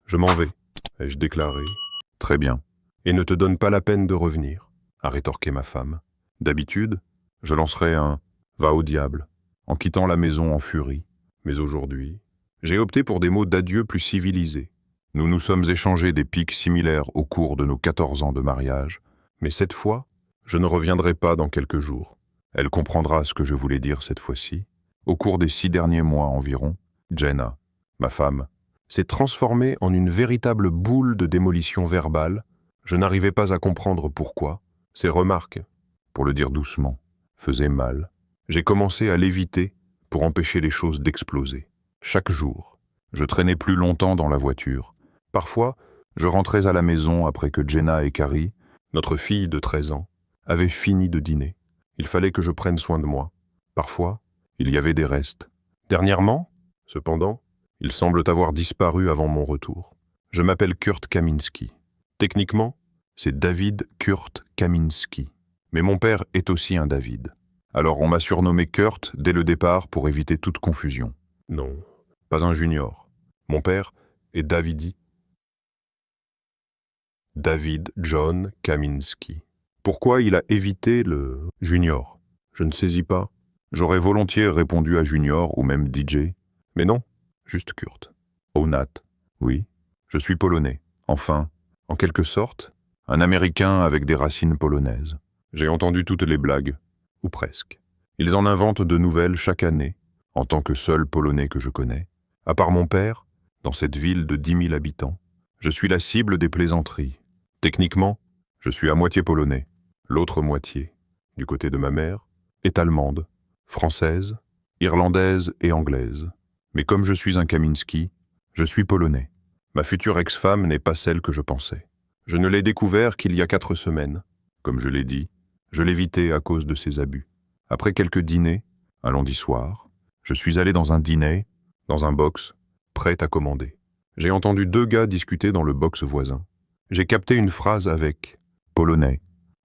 Je m'en vais, ai-je déclaré. Très bien. Et ne te donne pas la peine de revenir, a rétorqué ma femme. D'habitude, je lancerais un « va au diable » en quittant la maison en furie. Mais aujourd'hui, j'ai opté pour des mots d'adieu plus civilisés. Nous nous sommes échangés des pics similaires au cours de nos 14 ans de mariage. Mais cette fois, je ne reviendrai pas dans quelques jours. Elle comprendra ce que je voulais dire cette fois-ci. Au cours des 6 derniers mois environ, Jenna, ma femme, s'est transformée en une véritable boule de démolition verbale. Je n'arrivais pas à comprendre pourquoi. Ses remarques, pour le dire doucement, faisaient mal. J'ai commencé à l'éviter pour empêcher les choses d'exploser. Chaque jour, je traînais plus longtemps dans la voiture. Parfois, je rentrais à la maison après que Jenna et Carrie, notre fille de 13 ans, avaient fini de dîner. Il fallait que je prenne soin de moi. Parfois, il y avait des restes. Dernièrement, cependant, ils semblent avoir disparu avant mon retour. Je m'appelle Kurt Kaminski. Techniquement, c'est David Kurt Kaminski. Mais mon père est aussi un David. Alors on m'a surnommé Kurt dès le départ pour éviter toute confusion. Non, pas un junior. Mon père est David John Kaminski. Pourquoi il a évité le junior? Je ne saisis pas. J'aurais volontiers répondu à junior ou même DJ. Mais non, juste Kurt. Oh Nat, oui, je suis polonais. Enfin, en quelque sorte, un Américain avec des racines polonaises. J'ai entendu toutes les blagues, ou presque. Ils en inventent de nouvelles chaque année, en tant que seul Polonais que je connais. À part mon père, dans cette ville de 10 000 habitants, je suis la cible des plaisanteries. Techniquement, je suis à moitié polonais. L'autre moitié, du côté de ma mère, est allemande, française, irlandaise et anglaise. Mais comme je suis un Kaminski, je suis polonais. Ma future ex-femme n'est pas celle que je pensais. Je ne l'ai découvert qu'il y a 4 semaines. Comme je l'ai dit, je l'évitais à cause de ses abus. Après quelques dîners, un lundi soir, je suis allé dans un dîner, dans un box, prêt à commander. J'ai entendu 2 gars discuter dans le box voisin. J'ai capté une phrase avec « polonais »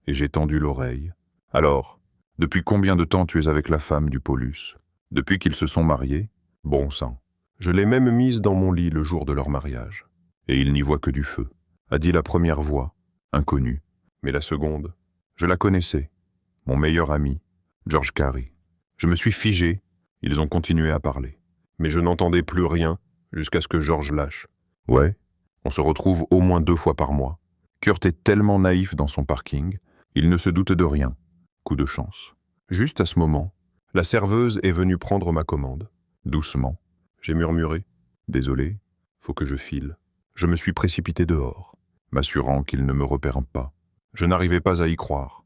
et j'ai tendu l'oreille. Alors, depuis combien de temps tu es avec la femme du Paulus? Depuis qu'ils se sont mariés? Bon sang. Je l'ai même mise dans mon lit le jour de leur mariage. Et il n'y voit que du feu, a dit la première voix, inconnue. Mais la seconde, je la connaissais, mon meilleur ami, George Carey. Je me suis figé, ils ont continué à parler. Mais je n'entendais plus rien jusqu'à ce que George lâche. Ouais, on se retrouve au moins 2 fois par mois. Kurt est tellement naïf dans son parking, il ne se doute de rien. Coup de chance. Juste à ce moment, la serveuse est venue prendre ma commande. Doucement. J'ai murmuré. Désolé, faut que je file. Je me suis précipité dehors, m'assurant qu'il ne me repère pas. Je n'arrivais pas à y croire.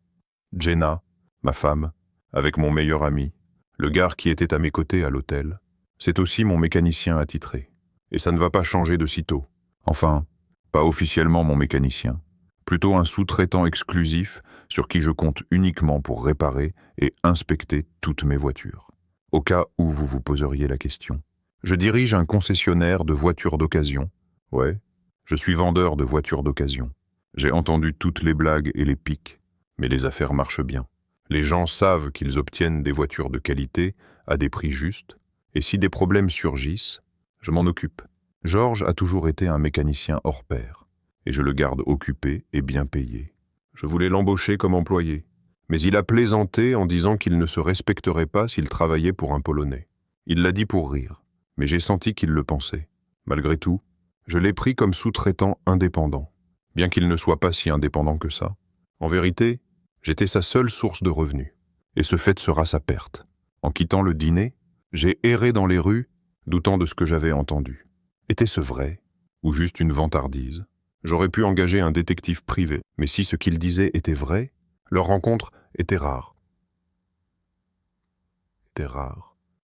Jenna, ma femme, avec mon meilleur ami, le gars qui était à mes côtés à l'hôtel, c'est aussi mon mécanicien attitré. Et ça ne va pas changer de sitôt. Enfin, pas officiellement mon mécanicien. Plutôt un sous-traitant exclusif sur qui je compte uniquement pour réparer et inspecter toutes mes voitures. Au cas où vous vous poseriez la question. Je dirige un concessionnaire de voitures d'occasion. Ouais, je suis vendeur de voitures d'occasion. J'ai entendu toutes les blagues et les piques, mais les affaires marchent bien. Les gens savent qu'ils obtiennent des voitures de qualité à des prix justes, et si des problèmes surgissent, je m'en occupe. George a toujours été un mécanicien hors pair, et je le garde occupé et bien payé. Je voulais l'embaucher comme employé, mais il a plaisanté en disant qu'il ne se respecterait pas s'il travaillait pour un Polonais. Il l'a dit pour rire, mais j'ai senti qu'il le pensait. Malgré tout, je l'ai pris comme sous-traitant indépendant, bien qu'il ne soit pas si indépendant que ça. En vérité, j'étais sa seule source de revenus, et ce fait sera sa perte. En quittant le dîner, j'ai erré dans les rues, doutant de ce que j'avais entendu. Était-ce vrai, ou juste une vantardise? J'aurais pu engager un détective privé, mais si ce qu'il disait était vrai, leur rencontre était rare.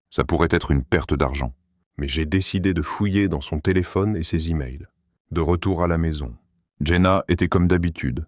Ça pourrait être une perte d'argent. Mais j'ai décidé de fouiller dans son téléphone et ses emails. De retour à la maison. Jenna était comme d'habitude.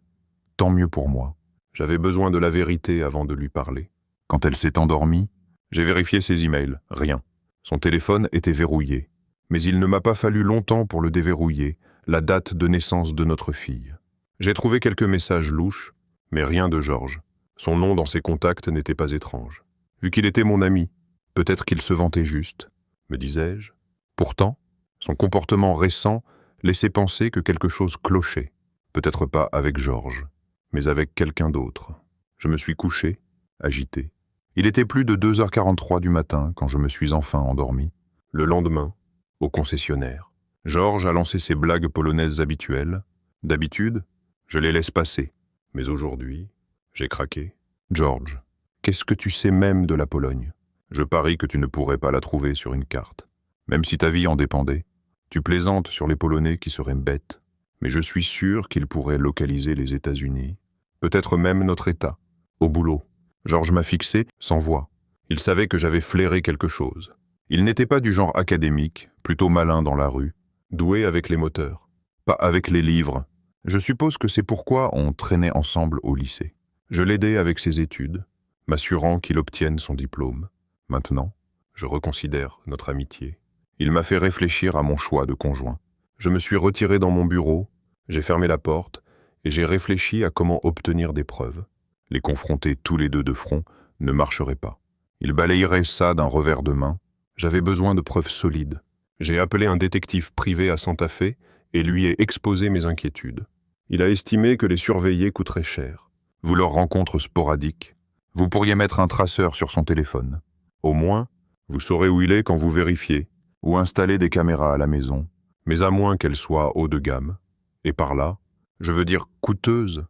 Tant mieux pour moi. J'avais besoin de la vérité avant de lui parler. Quand elle s'est endormie, j'ai vérifié ses emails. Rien. Son téléphone était verrouillé. Mais il ne m'a pas fallu longtemps pour le déverrouiller, la date de naissance de notre fille. J'ai trouvé quelques messages louches, mais rien de George. Son nom dans ses contacts n'était pas étrange. Vu qu'il était mon ami, peut-être qu'il se vantait juste, me disais-je. Pourtant, son comportement récent laissait penser que quelque chose clochait. Peut-être pas avec Georges, mais avec quelqu'un d'autre. Je me suis couché, agité. Il était plus de 2h43 du matin quand je me suis enfin endormi. Le lendemain, au concessionnaire, Georges a lancé ses blagues polonaises habituelles. D'habitude, je les laisse passer. Mais aujourd'hui, j'ai craqué. Georges, qu'est-ce que tu sais même de la Pologne? Je parie que tu ne pourrais pas la trouver sur une carte. Même si ta vie en dépendait. Tu plaisantes sur les Polonais qui seraient bêtes, mais je suis sûr qu'ils pourraient localiser les États-Unis, peut-être même notre État. Au boulot, Georges m'a fixé sans voix. Il savait que j'avais flairé quelque chose. Il n'était pas du genre académique, plutôt malin dans la rue, doué avec les moteurs, pas avec les livres. Je suppose que c'est pourquoi on traînait ensemble au lycée. Je l'aidais avec ses études, m'assurant qu'il obtienne son diplôme. Maintenant, je reconsidère notre amitié. Il m'a fait réfléchir à mon choix de conjoint. Je me suis retiré dans mon bureau, j'ai fermé la porte et j'ai réfléchi à comment obtenir des preuves. Les confronter tous les deux de front ne marcherait pas. Ils balayeraient ça d'un revers de main. J'avais besoin de preuves solides. J'ai appelé un détective privé à Santa Fe et lui ai exposé mes inquiétudes. Il a estimé que les surveiller coûterait cher. Vous leur rencontre sporadique. Vous pourriez mettre un traceur sur son téléphone. Au moins, vous saurez où il est quand vous vérifiez, ou installer des caméras à la maison, mais à moins qu'elles soient haut de gamme. Et par là, je veux dire coûteuses.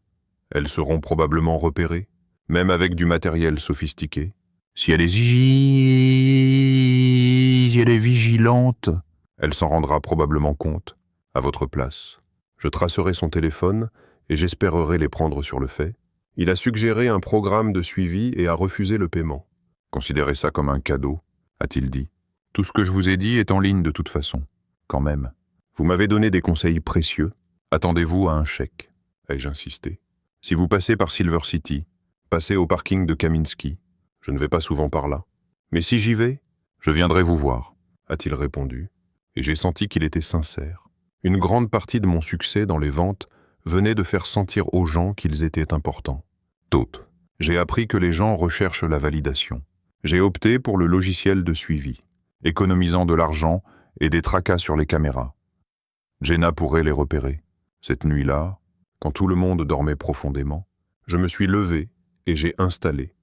Elles seront probablement repérées, même avec du matériel sophistiqué. Si elle est vigilante, elle s'en rendra probablement compte, à votre place. Je tracerai son téléphone et j'espérerai les prendre sur le fait. Il a suggéré un programme de suivi et a refusé le paiement. Considérez ça comme un cadeau, a-t-il dit. Tout ce que je vous ai dit est en ligne de toute façon. Quand même. Vous m'avez donné des conseils précieux. Attendez-vous à un chèque, ai-je insisté. Si vous passez par Silver City, passez au parking de Kaminski. Je ne vais pas souvent par là. Mais si j'y vais, je viendrai vous voir, a-t-il répondu. Et j'ai senti qu'il était sincère. Une grande partie de mon succès dans les ventes venait de faire sentir aux gens qu'ils étaient importants. Tôt, j'ai appris que les gens recherchent la validation. J'ai opté pour le logiciel de suivi, économisant de l'argent et des tracas sur les caméras. Jenna pourrait les repérer. Cette nuit-là, quand tout le monde dormait profondément, je me suis levé et j'ai installé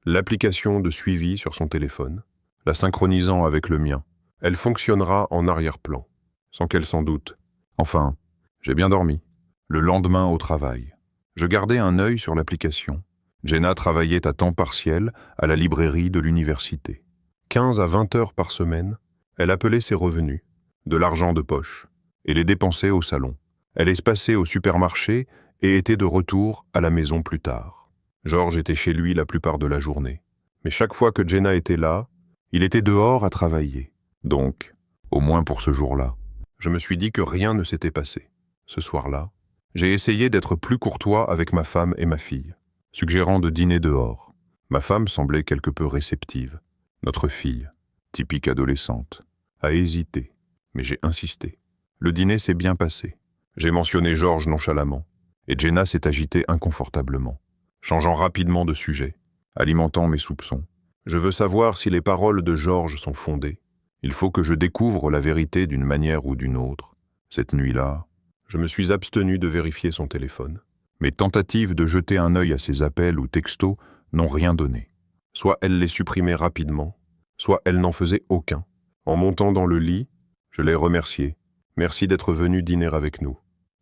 l'application de suivi sur son téléphone, la synchronisant avec le mien. Elle fonctionnera en arrière-plan, sans qu'elle s'en doute. Enfin, j'ai bien dormi. Le lendemain au travail, je gardais un œil sur l'application. Jenna travaillait à temps partiel à la librairie de l'université. 15 à 20 heures par semaine, elle appelait ses revenus, de l'argent de poche, et les dépensait au salon. Elle espaçait au supermarché et était de retour à la maison plus tard. Georges était chez lui la plupart de la journée. Mais chaque fois que Jenna était là, il était dehors à travailler. Donc, au moins pour ce jour-là, je me suis dit que rien ne s'était passé. Ce soir-là, j'ai essayé d'être plus courtois avec ma femme et ma fille, suggérant de dîner dehors. Ma femme semblait quelque peu réceptive. Notre fille, typique adolescente, a hésité, mais j'ai insisté. Le dîner s'est bien passé. J'ai mentionné Georges nonchalamment, et Jenna s'est agitée inconfortablement, changeant rapidement de sujet, alimentant mes soupçons. Je veux savoir si les paroles de Georges sont fondées. Il faut que je découvre la vérité d'une manière ou d'une autre. Cette nuit-là, je me suis abstenu de vérifier son téléphone. Mes tentatives de jeter un œil à ses appels ou textos n'ont rien donné. Soit elle les supprimait rapidement, soit elle n'en faisait aucun. En montant dans le lit, je l'ai remerciée. Merci d'être venue dîner avec nous.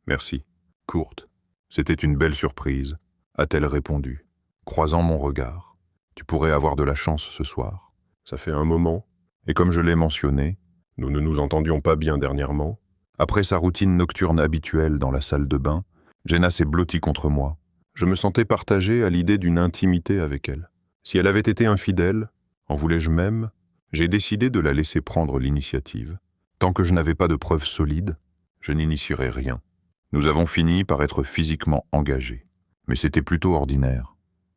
Merci. Courte. C'était une belle surprise, a-t-elle répondu, croisant mon regard. Tu pourrais avoir de la chance ce soir. Ça fait un moment, et comme je l'ai mentionné, nous ne nous entendions pas bien dernièrement. Après sa routine nocturne habituelle dans la salle de bain, Jenna s'est blottie contre moi. Je me sentais partagé à l'idée d'une intimité avec elle. Si elle avait été infidèle, en voulais-je même, j'ai décidé de la laisser prendre l'initiative. Tant que je n'avais pas de preuves solides, je n'initierais rien. Nous avons fini par être physiquement engagés. Mais c'était plutôt ordinaire.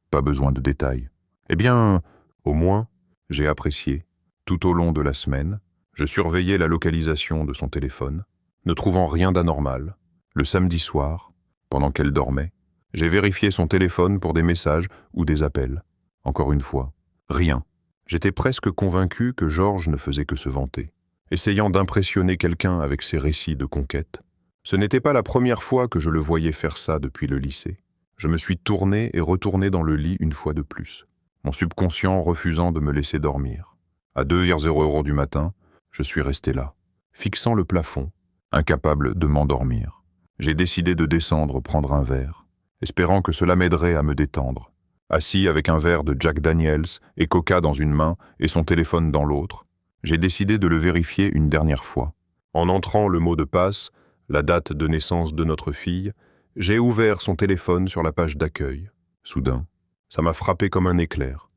Pas besoin de détails. Eh bien, au moins, j'ai apprécié. Tout au long de la semaine, je surveillais la localisation de son téléphone, ne trouvant rien d'anormal. Le samedi soir, pendant qu'elle dormait, j'ai vérifié son téléphone pour des messages ou des appels. Encore une fois, rien. J'étais presque convaincu que Georges ne faisait que se vanter. essayant d'impressionner quelqu'un avec ses récits de conquête. Ce n'était pas la première fois que je le voyais faire ça depuis le lycée. Je me suis tourné et retourné dans le lit une fois de plus, mon subconscient refusant de me laisser dormir. À 2h00 du matin, je suis resté là, fixant le plafond, incapable de m'endormir. J'ai décidé de descendre prendre un verre, espérant que cela m'aiderait à me détendre. Assis avec un verre de Jack Daniels et Coca dans une main et son téléphone dans l'autre, j'ai décidé de le vérifier une dernière fois. En entrant le mot de passe, la date de naissance de notre fille, j'ai ouvert son téléphone sur la page d'accueil. Soudain, ça m'a frappé comme un éclair.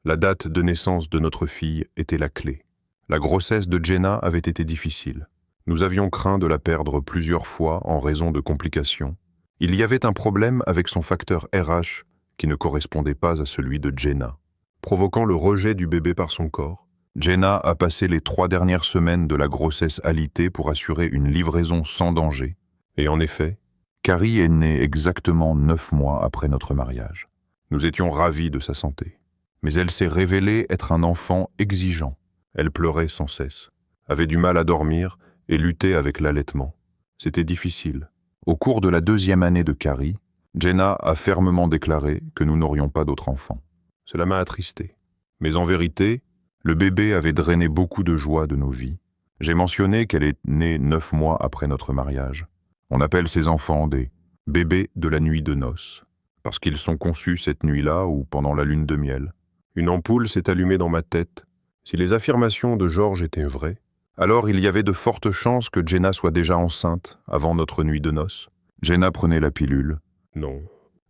La date de naissance de notre fille était la clé. La grossesse de Jenna avait été difficile. Nous avions craint de la perdre plusieurs fois en raison de complications. Il y avait un problème avec son facteur RH qui ne correspondait pas à celui de Jenna, provoquant le rejet du bébé par son corps. Jenna a passé les 3 dernières semaines de la grossesse alitée pour assurer une livraison sans danger. Et en effet, Carrie est née exactement 9 mois après notre mariage. Nous étions ravis de sa santé. Mais elle s'est révélée être un enfant exigeant. Elle pleurait sans cesse, avait du mal à dormir et luttait avec l'allaitement. C'était difficile. Au cours de la 2e année de Carrie, Jenna a fermement déclaré que nous n'aurions pas d'autres enfants. Cela m'a attristé. Mais en vérité, le bébé avait drainé beaucoup de joie de nos vies. J'ai mentionné qu'elle est née 9 mois après notre mariage. On appelle ces enfants des bébés de la nuit de noces, parce qu'ils sont conçus cette nuit-là ou pendant la lune de miel. Une ampoule s'est allumée dans ma tête. Si les affirmations de George étaient vraies, alors il y avait de fortes chances que Jenna soit déjà enceinte avant notre nuit de noces. Jenna prenait la pilule. Non,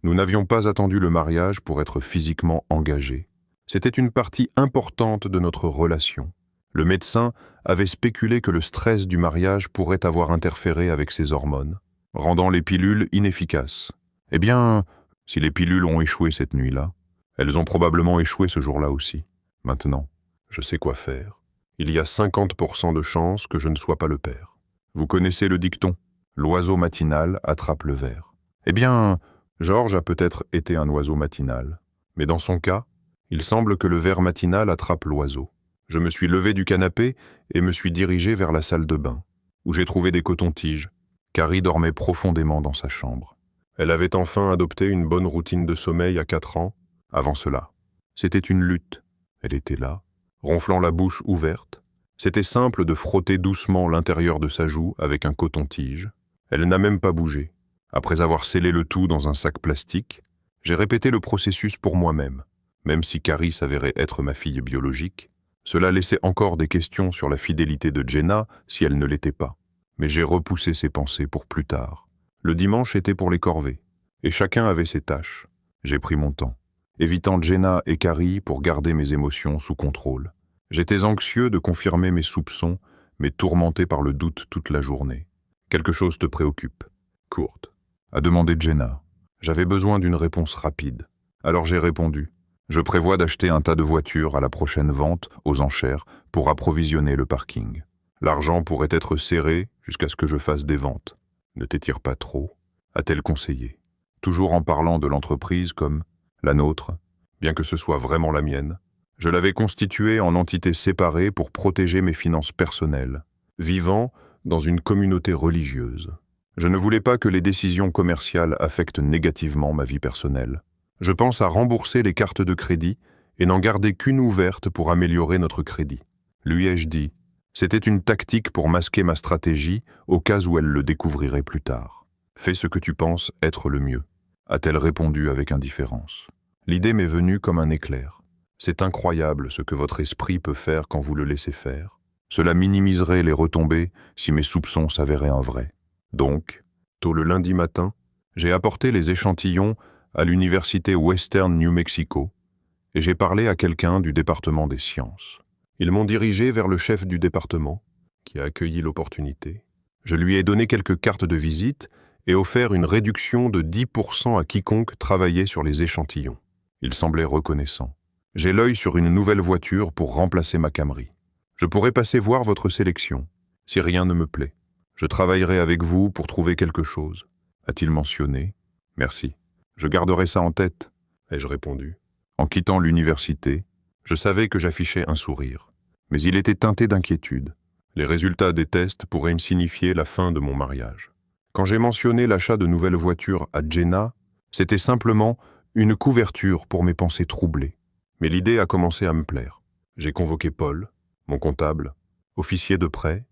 nous n'avions pas attendu le mariage pour être physiquement engagés. C'était une partie importante de notre relation. Le médecin avait spéculé que le stress du mariage pourrait avoir interféré avec ses hormones, rendant les pilules inefficaces. Eh bien, si les pilules ont échoué cette nuit-là, elles ont probablement échoué ce jour-là aussi. Maintenant, je sais quoi faire. Il y a 50% de chances que je ne sois pas le père. Vous connaissez le dicton « L'oiseau matinal attrape le ver ». Eh bien, George a peut-être été un oiseau matinal, mais dans son cas, il semble que le ver matinal attrape l'oiseau. Je me suis levé du canapé et me suis dirigé vers la salle de bain, où j'ai trouvé des cotons-tiges. Carrie dormait profondément dans sa chambre. Elle avait enfin adopté une bonne routine de sommeil à 4 ans. Avant cela, c'était une lutte. Elle était là, ronflant la bouche ouverte. C'était simple de frotter doucement l'intérieur de sa joue avec un coton-tige. Elle n'a même pas bougé. Après avoir scellé le tout dans un sac plastique, j'ai répété le processus pour moi-même. Même si Carrie s'avérait être ma fille biologique, cela laissait encore des questions sur la fidélité de Jenna si elle ne l'était pas. Mais j'ai repoussé ces pensées pour plus tard. Le dimanche était pour les corvées, et chacun avait ses tâches. J'ai pris mon temps, évitant Jenna et Carrie pour garder mes émotions sous contrôle. J'étais anxieux de confirmer mes soupçons, mais tourmenté par le doute toute la journée. Quelque chose te préoccupe, Kurt, a demandé Jenna. J'avais besoin d'une réponse rapide. Alors j'ai répondu. Je prévois d'acheter un tas de voitures à la prochaine vente aux enchères pour approvisionner le parking. L'argent pourrait être serré jusqu'à ce que je fasse des ventes. Ne t'étire pas trop, a-t-elle conseillé, toujours en parlant de l'entreprise comme la nôtre, bien que ce soit vraiment la mienne. Je l'avais constituée en entité séparée pour protéger mes finances personnelles, vivant dans une communauté religieuse. Je ne voulais pas que les décisions commerciales affectent négativement ma vie personnelle. Je pense à rembourser les cartes de crédit et n'en garder qu'une ouverte pour améliorer notre crédit. Lui ai-je dit. C'était une tactique pour masquer ma stratégie au cas où elle le découvrirait plus tard. Fais ce que tu penses être le mieux, a-t-elle répondu avec indifférence. L'idée m'est venue comme un éclair. C'est incroyable ce que votre esprit peut faire quand vous le laissez faire. Cela minimiserait les retombées si mes soupçons s'avéraient un vrai. Donc, tôt le lundi matin, j'ai apporté les échantillons à l'université Western New Mexico et j'ai parlé à quelqu'un du département des sciences. Ils m'ont dirigé vers le chef du département, qui a accueilli l'opportunité. Je lui ai donné quelques cartes de visite et offert une réduction de 10% à quiconque travaillait sur les échantillons. Il semblait reconnaissant. J'ai l'œil sur une nouvelle voiture pour remplacer ma Camry. Je pourrais passer voir votre sélection, si rien ne me plaît. Je travaillerai avec vous pour trouver quelque chose, a-t-il mentionné. Merci. Je garderai ça en tête, ai-je répondu. En quittant l'université, je savais que j'affichais un sourire, mais il était teinté d'inquiétude. Les résultats des tests pourraient me signifier la fin de mon mariage. Quand j'ai mentionné l'achat de nouvelles voitures à Jenna, c'était simplement une couverture pour mes pensées troublées. Mais l'idée a commencé à me plaire. J'ai convoqué Paul, mon comptable, officier de prêt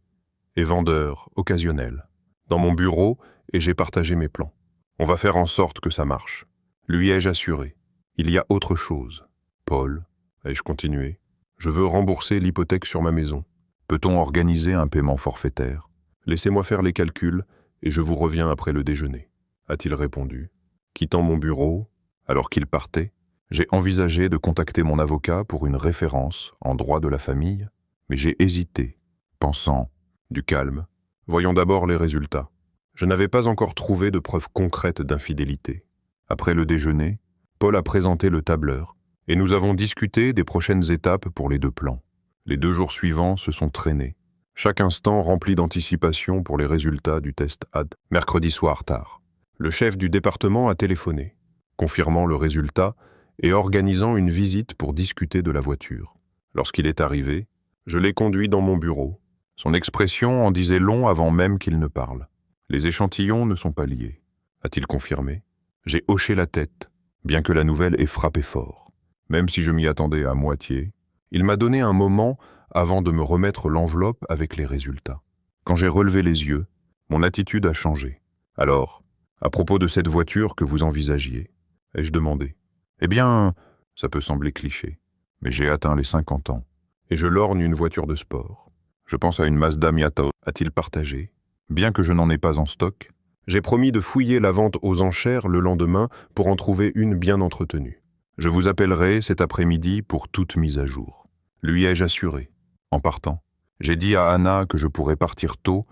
et vendeur occasionnel, dans mon bureau et j'ai partagé mes plans. On va faire en sorte que ça marche. Lui ai-je assuré. Il y a autre chose. Paul, ai-je continué, je veux rembourser l'hypothèque sur ma maison. Peut-on organiser un paiement forfaitaire? Laissez-moi faire les calculs et je vous reviens après le déjeuner, a-t-il répondu. Quittant mon bureau, alors qu'il partait, j'ai envisagé de contacter mon avocat pour une référence en droit de la famille, mais j'ai hésité, pensant, du calme, voyons d'abord les résultats. Je n'avais pas encore trouvé de preuves concrètes d'infidélité. Après le déjeuner, Paul a présenté le tableur et nous avons discuté des prochaines étapes pour les 2 plans. Les 2 jours suivants se sont traînés, chaque instant rempli d'anticipation pour les résultats du test AD. Mercredi soir tard, le chef du département a téléphoné, confirmant le résultat et organisant une visite pour discuter de la voiture. Lorsqu'il est arrivé, je l'ai conduit dans mon bureau. Son expression en disait long avant même qu'il ne parle. Les échantillons ne sont pas liés, a-t-il confirmé. J'ai hoché la tête, bien que la nouvelle ait frappé fort. Même si je m'y attendais à moitié, il m'a donné un moment avant de me remettre l'enveloppe avec les résultats. Quand j'ai relevé les yeux, mon attitude a changé. Alors, à propos de cette voiture que vous envisagiez, ai-je demandé. Eh bien, ça peut sembler cliché, mais j'ai atteint les 50 ans. Et je lorgne une voiture de sport. Je pense à une Mazda Miata, a-t-il partagé. Bien que je n'en ai pas en stock, j'ai promis de fouiller la vente aux enchères le lendemain pour en trouver une bien entretenue. Je vous appellerai cet après-midi pour toute mise à jour. Lui ai-je assuré. En partant, j'ai dit à Anna que je pourrais partir tôt,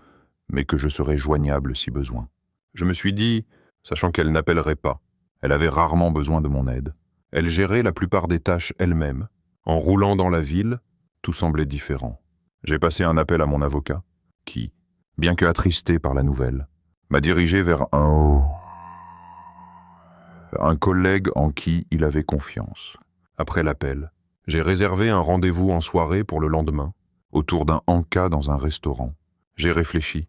mais que je serais joignable si besoin. Je me suis dit, sachant qu'elle n'appellerait pas, elle avait rarement besoin de mon aide. Elle gérait la plupart des tâches elle-même. En roulant dans la ville, tout semblait différent. J'ai passé un appel à mon avocat, qui, bien que attristé par la nouvelle, m'a dirigé vers un collègue en qui il avait confiance. Après l'appel, j'ai réservé un rendez-vous en soirée pour le lendemain, autour d'un encas dans un restaurant. J'ai réfléchi.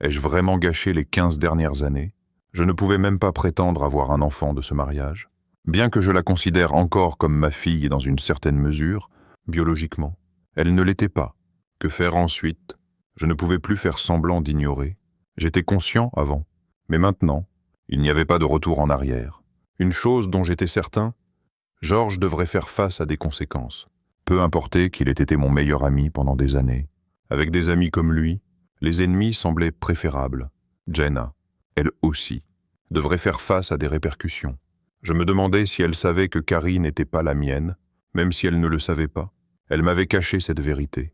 Ai-je vraiment gâché les 15 dernières années? Je ne pouvais même pas prétendre avoir un enfant de ce mariage. Bien que je la considère encore comme ma fille dans une certaine mesure, biologiquement, elle ne l'était pas. Que faire ensuite? Je ne pouvais plus faire semblant d'ignorer. J'étais conscient avant, mais maintenant, il n'y avait pas de retour en arrière. Une chose dont j'étais certain, Georges devrait faire face à des conséquences. Peu importait qu'il ait été mon meilleur ami pendant des années. Avec des amis comme lui, les ennemis semblaient préférables. Jenna, elle aussi, devrait faire face à des répercussions. Je me demandais si elle savait que Carrie n'était pas la mienne, même si elle ne le savait pas. Elle m'avait caché cette vérité.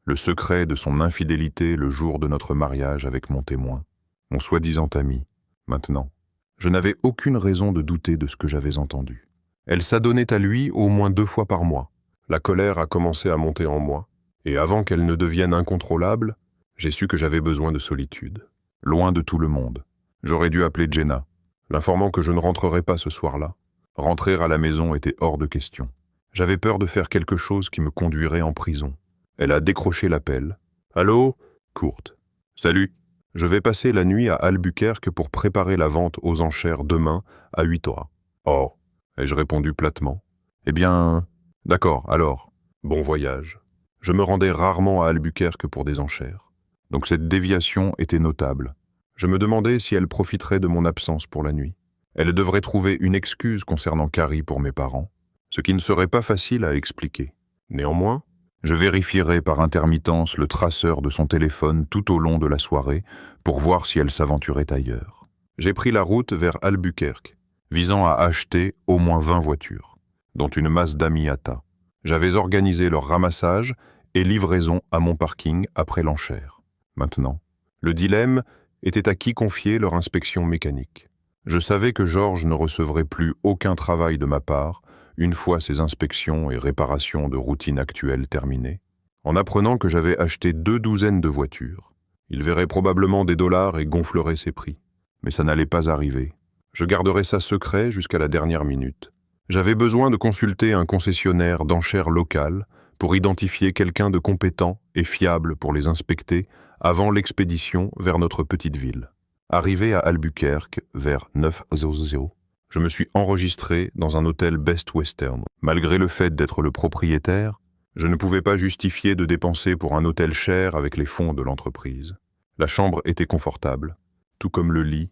Le secret de son infidélité le jour de notre mariage avec mon témoin, mon soi-disant ami. Maintenant, je n'avais aucune raison de douter de ce que j'avais entendu. Elle s'adonnait à lui au moins 2 fois par mois. La colère a commencé à monter en moi, et avant qu'elle ne devienne incontrôlable, j'ai su que j'avais besoin de solitude. Loin de tout le monde. J'aurais dû appeler Jenna, l'informant que je ne rentrerais pas ce soir-là. Rentrer à la maison était hors de question. J'avais peur de faire quelque chose qui me conduirait en prison. Elle a décroché l'appel. « Allô ?» Courte. « Salut. Je vais passer la nuit à Albuquerque pour préparer la vente aux enchères demain à 8h. »« Oh !» ai-je répondu platement. « Eh bien, d'accord, alors. Bon voyage. » Je me rendais rarement à Albuquerque pour des enchères. Donc cette déviation était notable. Je me demandais si elle profiterait de mon absence pour la nuit. Elle devrait trouver une excuse concernant Carrie pour mes parents, ce qui ne serait pas facile à expliquer. Néanmoins, je vérifierai par intermittence le traceur de son téléphone tout au long de la soirée pour voir si elle s'aventurait ailleurs. J'ai pris la route vers Albuquerque, visant à acheter au moins 20 voitures, dont une Mazda Miata. J'avais organisé leur ramassage et livraison à mon parking après l'enchère. Maintenant, le dilemme était à qui confier leur inspection mécanique. Je savais que Georges ne recevrait plus aucun travail de ma part une fois ses inspections et réparations de routine actuelles terminées. En apprenant que j'avais acheté 2 douzaines de voitures, il verrait probablement des dollars et gonflerait ses prix. Mais ça n'allait pas arriver. Je garderais ça secret jusqu'à la dernière minute. J'avais besoin de consulter un concessionnaire d'enchères locales pour identifier quelqu'un de compétent et fiable pour les inspecter avant l'expédition vers notre petite ville. Arrivé à Albuquerque vers 9h00, je me suis enregistré dans un hôtel Best Western. Malgré le fait d'être le propriétaire, je ne pouvais pas justifier de dépenser pour un hôtel cher avec les fonds de l'entreprise. La chambre était confortable, tout comme le lit,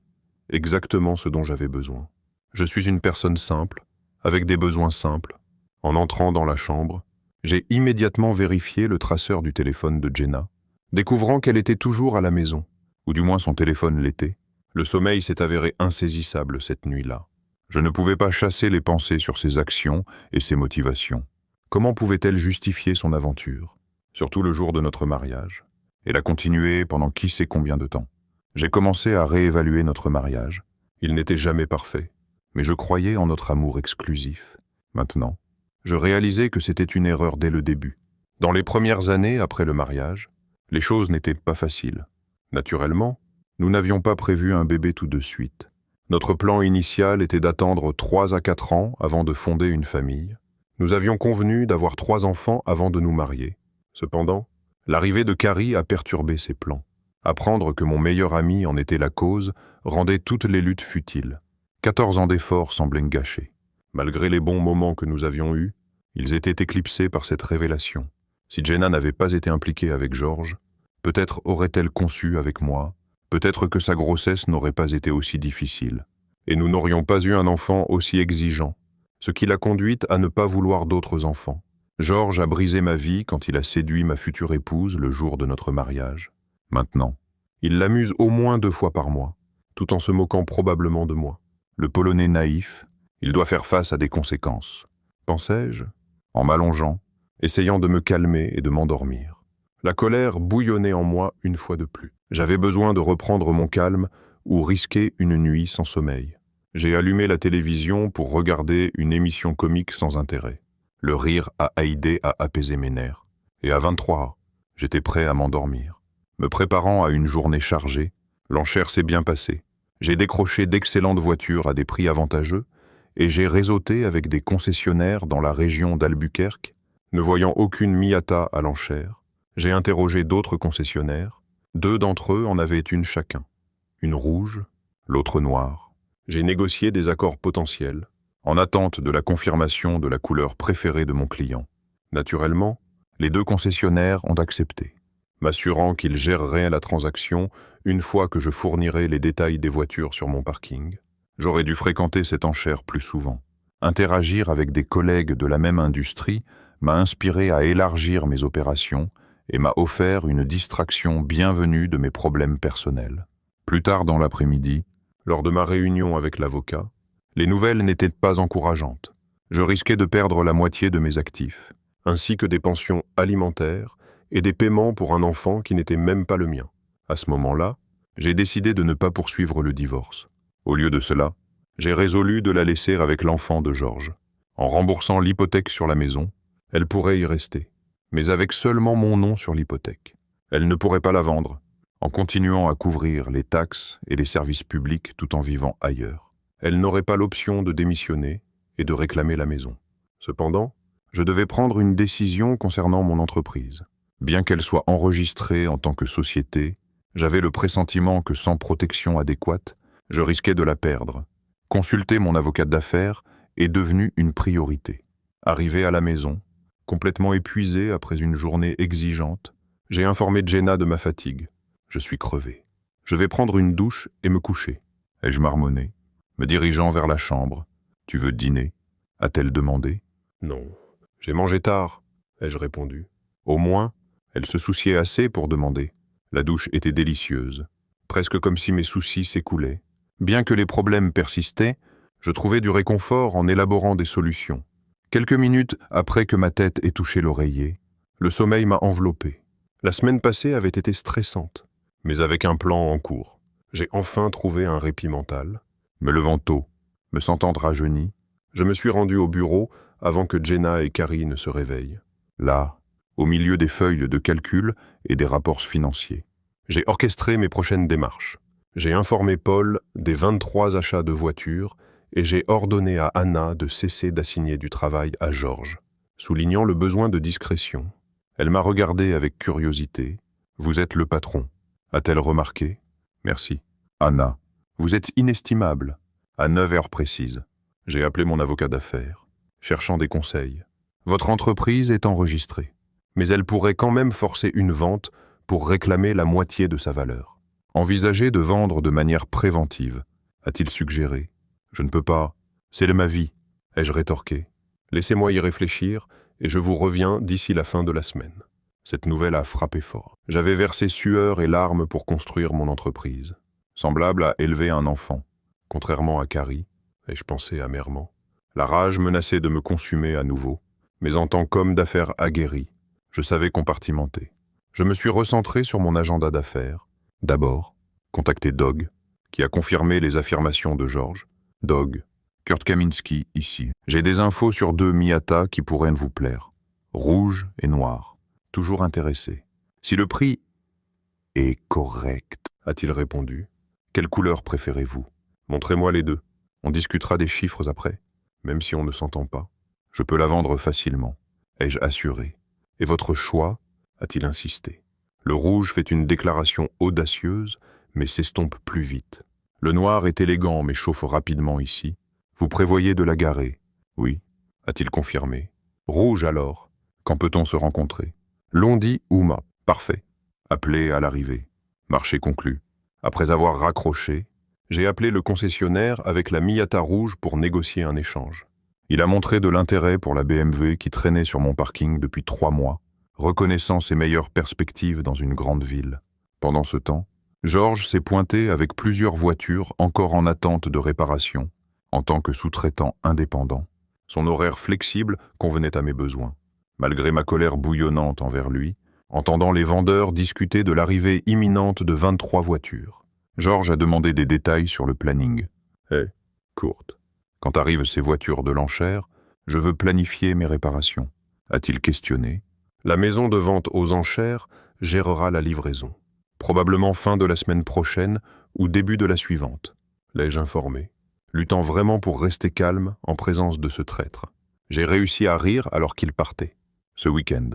exactement ce dont j'avais besoin. Je suis une personne simple, avec des besoins simples. En entrant dans la chambre, j'ai immédiatement vérifié le traceur du téléphone de Jenna, découvrant qu'elle était toujours à la maison, ou du moins son téléphone l'était. Le sommeil s'est avéré insaisissable cette nuit-là. Je ne pouvais pas chasser les pensées sur ses actions et ses motivations. Comment pouvait-elle justifier son aventure, surtout le jour de notre mariage? Elle a continué pendant qui sait combien de temps. J'ai commencé à réévaluer notre mariage. Il n'était jamais parfait, mais je croyais en notre amour exclusif. Maintenant, je réalisais que c'était une erreur dès le début. Dans les premières années après le mariage, les choses n'étaient pas faciles. Naturellement, nous n'avions pas prévu un bébé tout de suite. Notre plan initial était d'attendre 3 à 4 ans avant de fonder une famille. Nous avions convenu d'avoir 3 enfants avant de nous marier. Cependant, l'arrivée de Carrie a perturbé ces plans. Apprendre que mon meilleur ami en était la cause rendait toutes les luttes futiles. 14 ans d'efforts semblaient gâchés. Malgré les bons moments que nous avions eus, ils étaient éclipsés par cette révélation. Si Jenna n'avait pas été impliquée avec George, peut-être aurait-elle conçu avec moi, peut-être que sa grossesse n'aurait pas été aussi difficile, et nous n'aurions pas eu un enfant aussi exigeant, ce qui l'a conduite à ne pas vouloir d'autres enfants. George a brisé ma vie quand il a séduit ma future épouse le jour de notre mariage. Maintenant, il l'amuse au moins 2 fois par mois, tout en se moquant probablement de moi. Le Polonais naïf, il doit faire face à des conséquences. Pensais-je, en m'allongeant, essayant de me calmer et de m'endormir. La colère bouillonnait en moi une fois de plus. J'avais besoin de reprendre mon calme ou risquer une nuit sans sommeil. J'ai allumé la télévision pour regarder une émission comique sans intérêt. Le rire a aidé à apaiser mes nerfs. Et à 23h, j'étais prêt à m'endormir. Me préparant à une journée chargée, l'enchère s'est bien passée. J'ai décroché d'excellentes voitures à des prix avantageux et j'ai réseauté avec des concessionnaires dans la région d'Albuquerque. Ne voyant aucune Miata à l'enchère, j'ai interrogé d'autres concessionnaires. 2 d'entre eux en avaient une chacun. Une rouge, l'autre noire. J'ai négocié des accords potentiels, en attente de la confirmation de la couleur préférée de mon client. Naturellement, les 2 concessionnaires ont accepté, m'assurant qu'ils géreraient la transaction une fois que je fournirais les détails des voitures sur mon parking. J'aurais dû fréquenter cette enchère plus souvent. Interagir avec des collègues de la même industrie m'a inspiré à élargir mes opérations et m'a offert une distraction bienvenue de mes problèmes personnels. Plus tard dans l'après-midi, lors de ma réunion avec l'avocat, les nouvelles n'étaient pas encourageantes. Je risquais de perdre la moitié de mes actifs, ainsi que des pensions alimentaires et des paiements pour un enfant qui n'était même pas le mien. À ce moment-là, j'ai décidé de ne pas poursuivre le divorce. Au lieu de cela, j'ai résolu de la laisser avec l'enfant de George. En remboursant l'hypothèque sur la maison, elle pourrait y rester, mais avec seulement mon nom sur l'hypothèque. Elle ne pourrait pas la vendre, en continuant à couvrir les taxes et les services publics tout en vivant ailleurs. Elle n'aurait pas l'option de démissionner et de réclamer la maison. Cependant, je devais prendre une décision concernant mon entreprise. Bien qu'elle soit enregistrée en tant que société, j'avais le pressentiment que sans protection adéquate, je risquais de la perdre. Consulter mon avocat d'affaires est devenu une priorité. Arrivé à la maison, complètement épuisé après une journée exigeante, j'ai informé Jenna de ma fatigue. Je suis crevé. Je vais prendre une douche et me coucher. Ai-je marmonné, me dirigeant vers la chambre. Tu veux dîner? A-t-elle demandé. Non. J'ai mangé tard, ai-je répondu. Au moins, elle se souciait assez pour demander. La douche était délicieuse, presque comme si mes soucis s'écoulaient. Bien que les problèmes persistaient, je trouvais du réconfort en élaborant des solutions. Quelques minutes après que ma tête ait touché l'oreiller, le sommeil m'a enveloppé. La semaine passée avait été stressante, mais avec un plan en cours. J'ai enfin trouvé un répit mental. Me levant tôt, me sentant rajeuni, je me suis rendu au bureau avant que Jenna et Carrie ne se réveillent. Là, au milieu des feuilles de calcul et des rapports financiers, j'ai orchestré mes prochaines démarches. J'ai informé Paul des 23 achats de voitures et j'ai ordonné à Anna de cesser d'assigner du travail à George. soulignant le besoin de discrétion. Elle m'a regardé avec curiosité. « Vous êtes le patron », a-t-elle remarqué. « Merci. »« Anna. Vous êtes inestimable. » À 9 heures précises. J'ai appelé mon avocat d'affaires, cherchant des conseils. « Votre entreprise est enregistrée, mais elle pourrait quand même forcer une vente pour réclamer la moitié de sa valeur. Envisagez de vendre de manière préventive, a-t-il suggéré. Je ne peux pas. C'est de ma vie, ai-je rétorqué. Laissez-moi y réfléchir et je vous reviens d'ici la fin de la semaine. Cette nouvelle a frappé fort. J'avais versé sueur et larmes pour construire mon entreprise, semblable à élever un enfant. Contrairement à Carrie, ai-je pensé amèrement. La rage menaçait de me consumer à nouveau, mais en tant qu'homme d'affaires aguerri, je savais compartimenter. Je me suis recentré sur mon agenda d'affaires. D'abord, contacter Dog, qui a confirmé les affirmations de Georges. Dog, Kurt Kaminski, ici. J'ai des infos sur 2 Miata qui pourraient vous plaire. Rouge et noir. Toujours intéressé. Si le prix est correct, a-t-il répondu. Quelle couleur préférez-vous? Montrez-moi les deux. On discutera des chiffres après, même si on ne s'entend pas. Je peux la vendre facilement, ai-je assuré. Et votre choix? A-t-il insisté. Le rouge fait une déclaration audacieuse, mais s'estompe plus vite. Le noir est élégant, mais chauffe rapidement ici. Vous prévoyez de la garer? Oui, a-t-il confirmé. Rouge alors? Quand peut-on se rencontrer? Londi Ouma. Parfait. Appelé à l'arrivée. Marché conclu. Après avoir raccroché, j'ai appelé le concessionnaire avec la Miata rouge pour négocier un échange. Il a montré de l'intérêt pour la BMW qui traînait sur mon parking depuis 3 mois, reconnaissant ses meilleures perspectives dans une grande ville. Pendant ce temps, Georges s'est pointé avec plusieurs voitures encore en attente de réparation, en tant que sous-traitant indépendant. Son horaire flexible convenait à mes besoins. Malgré ma colère bouillonnante envers lui, entendant les vendeurs discuter de l'arrivée imminente de 23 voitures, Georges a demandé des détails sur le planning. Courte. Quand arrivent ces voitures de l'enchère, je veux planifier mes réparations. A-t-il questionné. La maison de vente aux enchères gérera la livraison. Probablement fin de la semaine prochaine ou début de la suivante, l'ai-je informé, luttant vraiment pour rester calme en présence de ce traître. J'ai réussi à rire alors qu'il partait. Ce week-end,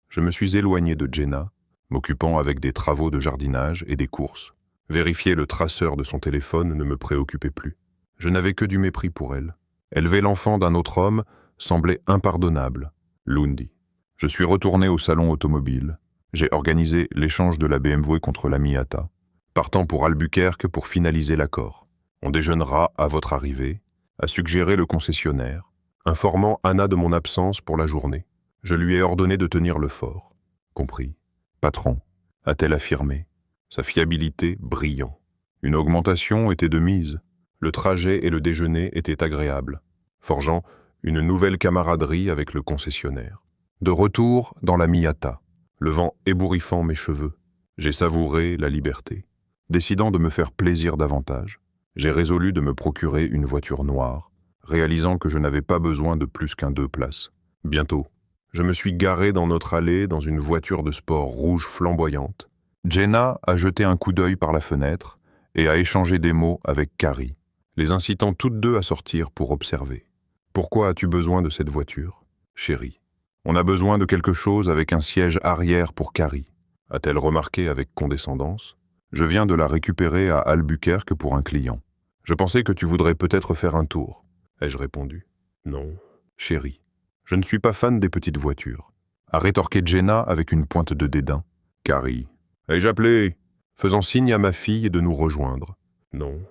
je me suis éloigné de Jenna, m'occupant avec des travaux de jardinage et des courses. Vérifier le traceur de son téléphone ne me préoccupait plus. Je n'avais que du mépris pour elle. Élever l'enfant d'un autre homme semblait impardonnable. Lundi. Je suis retourné au salon automobile. J'ai organisé l'échange de la BMW contre la Miata, partant pour Albuquerque pour finaliser l'accord. On déjeunera à votre arrivée, a suggéré le concessionnaire, informant Anna de mon absence pour la journée. Je lui ai ordonné de tenir le fort. Compris. Patron, a-t-elle affirmé, sa fiabilité brillant. Une augmentation était de mise. Le trajet et le déjeuner étaient agréables, forgeant une nouvelle camaraderie avec le concessionnaire. De retour dans la Miata, le vent ébouriffant mes cheveux, j'ai savouré la liberté. Décidant de me faire plaisir davantage, j'ai résolu de me procurer une voiture noire, réalisant que je n'avais pas besoin de plus qu'un 2 places. Bientôt, je me suis garé dans notre allée dans une voiture de sport rouge flamboyante. Jenna a jeté un coup d'œil par la fenêtre et a échangé des mots avec Carrie, les incitant toutes deux à sortir pour observer. « Pourquoi as-tu besoin de cette voiture, chérie ? On a besoin de quelque chose avec un siège arrière pour Carrie, a-t-elle remarqué avec condescendance. Je viens de la récupérer à Albuquerque pour un client. Je pensais que tu voudrais peut-être faire un tour, ai-je répondu. Non, chérie, je ne suis pas fan des petites voitures, a rétorqué Jenna avec une pointe de dédain. Carrie, ai-je appelé, faisant signe à ma fille de nous rejoindre. Non.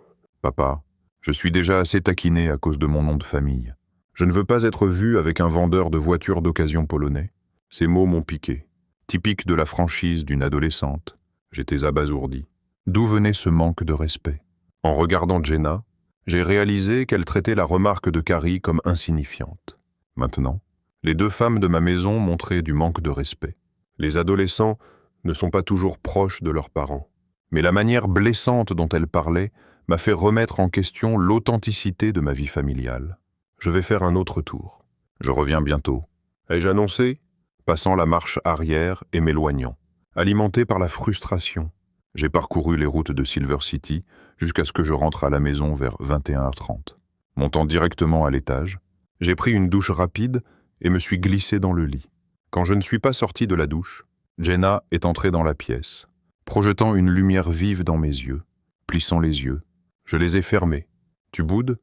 Papa, je suis déjà assez taquiné à cause de mon nom de famille. Je ne veux pas être vu avec un vendeur de voitures d'occasion polonais. Ces mots m'ont piqué, typique de la franchise d'une adolescente. J'étais abasourdi. D'où venait ce manque de respect? En regardant Jenna, j'ai réalisé qu'elle traitait la remarque de Carrie comme insignifiante. Maintenant, les 2 femmes de ma maison montraient du manque de respect. Les adolescents ne sont pas toujours proches de leurs parents. Mais la manière blessante dont elles parlaient m'a fait remettre en question l'authenticité de ma vie familiale. Je vais faire un autre tour. Je reviens bientôt. Ai-je annoncé? Passant la marche arrière et m'éloignant. Alimenté par la frustration, j'ai parcouru les routes de Silver City jusqu'à ce que je rentre à la maison vers 21h30. Montant directement à l'étage, j'ai pris une douche rapide et me suis glissé dans le lit. Quand je ne suis pas sorti de la douche, Jenna est entrée dans la pièce, projetant une lumière vive dans mes yeux, plissant les yeux. Je les ai fermés. Tu boudes?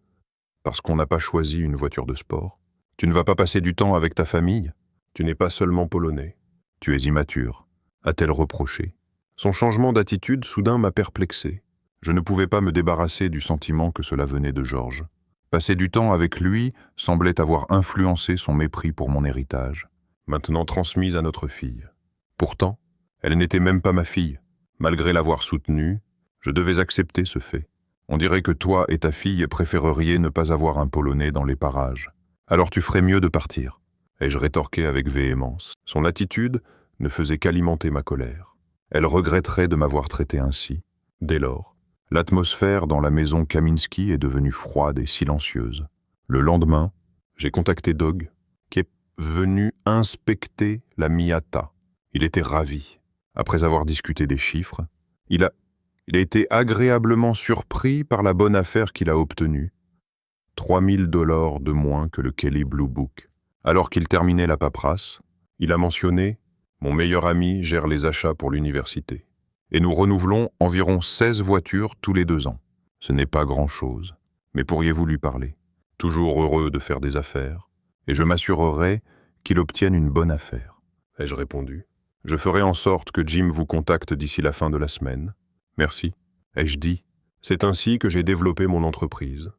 Parce qu'on n'a pas choisi une voiture de sport. Tu ne vas pas passer du temps avec ta famille? Tu n'es pas seulement polonais. Tu es immature, a-t-elle reproché. Son changement d'attitude soudain m'a perplexé. Je ne pouvais pas me débarrasser du sentiment que cela venait de Georges. Passer du temps avec lui semblait avoir influencé son mépris pour mon héritage, maintenant transmise à notre fille. Pourtant, elle n'était même pas ma fille. Malgré l'avoir soutenue, je devais accepter ce fait. On dirait que toi et ta fille préféreriez ne pas avoir un Polonais dans les parages. Alors tu ferais mieux de partir, ai-je rétorqué avec véhémence. Son attitude ne faisait qu'alimenter ma colère. Elle regretterait de m'avoir traité ainsi. Dès lors, l'atmosphère dans la maison Kaminski est devenue froide et silencieuse. Le lendemain, j'ai contacté Dog, qui est venu inspecter la Miata. Il était ravi. Après avoir discuté des chiffres, il a été agréablement surpris par la bonne affaire qu'il a obtenue. 3 000 $ de moins que le Kelly Blue Book. Alors qu'il terminait la paperasse, il a mentionné « Mon meilleur ami gère les achats pour l'université. Et nous renouvelons environ 16 voitures tous les 2 ans. Ce n'est pas grand-chose, mais pourriez-vous lui parler? Toujours heureux de faire des affaires, et je m'assurerai qu'il obtienne une bonne affaire. » Ai-je répondu. Je ferai en sorte que Jim vous contacte d'ici la fin de la semaine. Merci, ai-je dit. C'est ainsi que j'ai développé mon entreprise,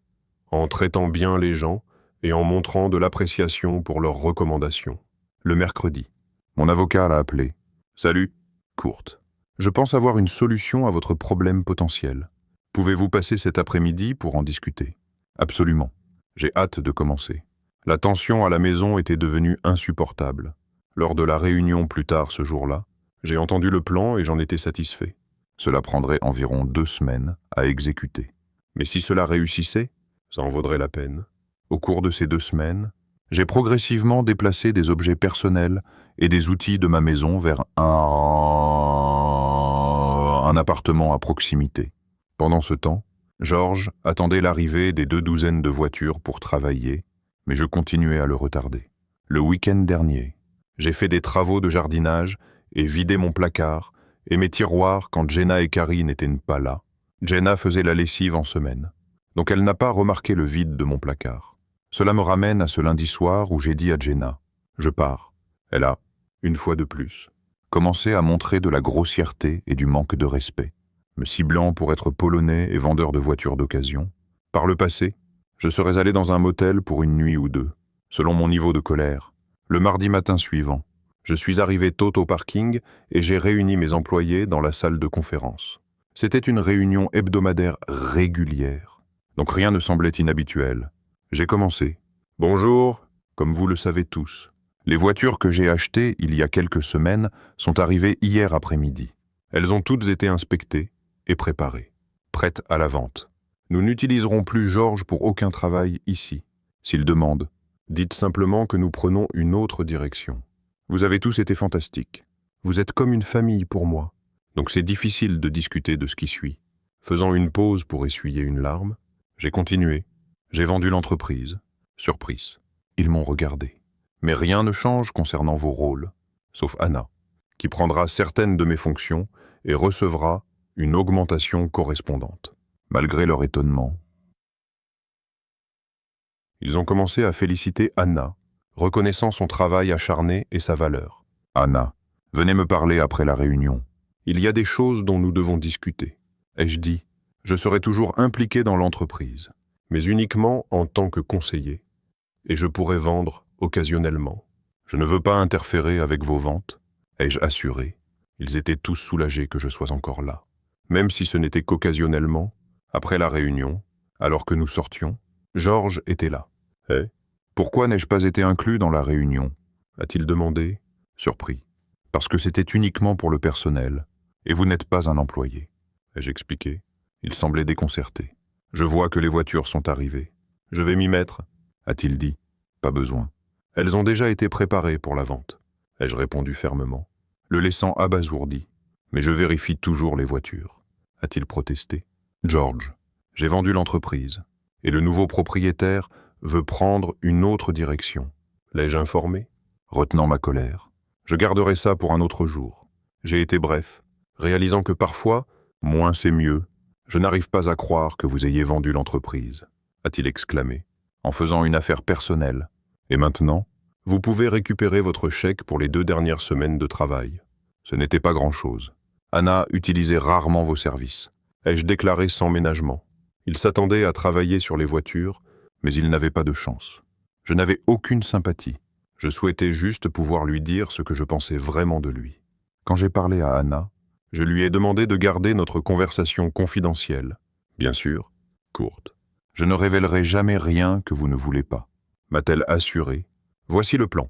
en traitant bien les gens et en montrant de l'appréciation pour leurs recommandations. Le mercredi, mon avocat l'a appelé. Salut, Kurt. Je pense avoir une solution à votre problème potentiel. Pouvez-vous passer cet après-midi pour en discuter? Absolument. J'ai hâte de commencer. La tension à la maison était devenue insupportable. Lors de la réunion plus tard ce jour-là, j'ai entendu le plan et j'en étais satisfait. Cela prendrait environ 2 semaines à exécuter. Mais si cela réussissait, ça en vaudrait la peine. Au cours de ces 2 semaines, j'ai progressivement déplacé des objets personnels et des outils de ma maison vers un appartement à proximité. Pendant ce temps, Georges attendait l'arrivée des 2 douzaines de voitures pour travailler, mais je continuais à le retarder. Le week-end dernier, j'ai fait des travaux de jardinage et vidé mon placard et mes tiroirs quand Jenna et Carrie n'étaient pas là. Jenna faisait la lessive en semaine, donc elle n'a pas remarqué le vide de mon placard. Cela me ramène à ce lundi soir où j'ai dit à Jenna « Je pars ». Elle a, une fois de plus, commencé à montrer de la grossièreté et du manque de respect, me ciblant pour être polonais et vendeur de voitures d'occasion. Par le passé, je serais allé dans un motel pour une nuit ou 2, selon mon niveau de colère. Le mardi matin suivant, je suis arrivé tôt au parking et j'ai réuni mes employés dans la salle de conférence. C'était une réunion hebdomadaire régulière, donc rien ne semblait inhabituel. J'ai commencé. « Bonjour, comme vous le savez tous. Les voitures que j'ai achetées il y a quelques semaines sont arrivées hier après-midi. Elles ont toutes été inspectées et préparées, prêtes à la vente. Nous n'utiliserons plus Georges pour aucun travail ici. S'il demande, dites simplement que nous prenons une autre direction. Vous avez tous été fantastiques. Vous êtes comme une famille pour moi. Donc c'est difficile de discuter de ce qui suit. » Faisant une pause pour essuyer une larme, j'ai continué. J'ai vendu l'entreprise. Surprise. Ils m'ont regardé. Mais rien ne change concernant vos rôles, sauf Anna, qui prendra certaines de mes fonctions et recevra une augmentation correspondante. Malgré leur étonnement, ils ont commencé à féliciter Anna, reconnaissant son travail acharné et sa valeur. « Anna, venez me parler après la réunion. Il y a des choses dont nous devons discuter. » Ai-je dit, je serai toujours impliqué dans l'entreprise, mais uniquement en tant que conseiller, et je pourrai vendre occasionnellement. Je ne veux pas interférer avec vos ventes, ai-je assuré. Ils étaient tous soulagés que je sois encore là. Même si ce n'était qu'occasionnellement, après la réunion, alors que nous sortions, Georges était là. « Eh, pourquoi n'ai-je pas été inclus dans la réunion ?» a-t-il demandé, surpris. « Parce que c'était uniquement pour le personnel, et vous n'êtes pas un employé. » Ai-je expliqué. Il semblait déconcerté. « Je vois que les voitures sont arrivées. Je vais m'y mettre, » a-t-il dit. « Pas besoin. Elles ont déjà été préparées pour la vente. » Ai-je répondu fermement, le laissant abasourdi. « Mais je vérifie toujours les voitures. » a-t-il protesté. « George, j'ai vendu l'entreprise, et le nouveau propriétaire veut prendre une autre direction. L'ai-je informé? Retenant ma colère. Je garderai ça pour un autre jour. J'ai été bref, réalisant que parfois, Moins c'est mieux, je n'arrive pas à croire que vous ayez vendu l'entreprise, a-t-il exclamé. en faisant une affaire personnelle. Et maintenant, Vous pouvez récupérer votre chèque pour les 2 dernières semaines de travail. ce n'était pas grand-chose. Anna utilisait rarement vos services. Ai-je déclaré sans ménagement. Il s'attendait à travailler sur les voitures, Mais il n'avait pas de chance. Je n'avais aucune sympathie. je souhaitais juste pouvoir lui dire ce que je pensais vraiment de lui. Quand j'ai parlé à Anna, Je lui ai demandé de garder notre conversation confidentielle, bien sûr, courte. je ne révélerai jamais rien que vous ne voulez pas. M'a-t-elle assuré. Voici le plan.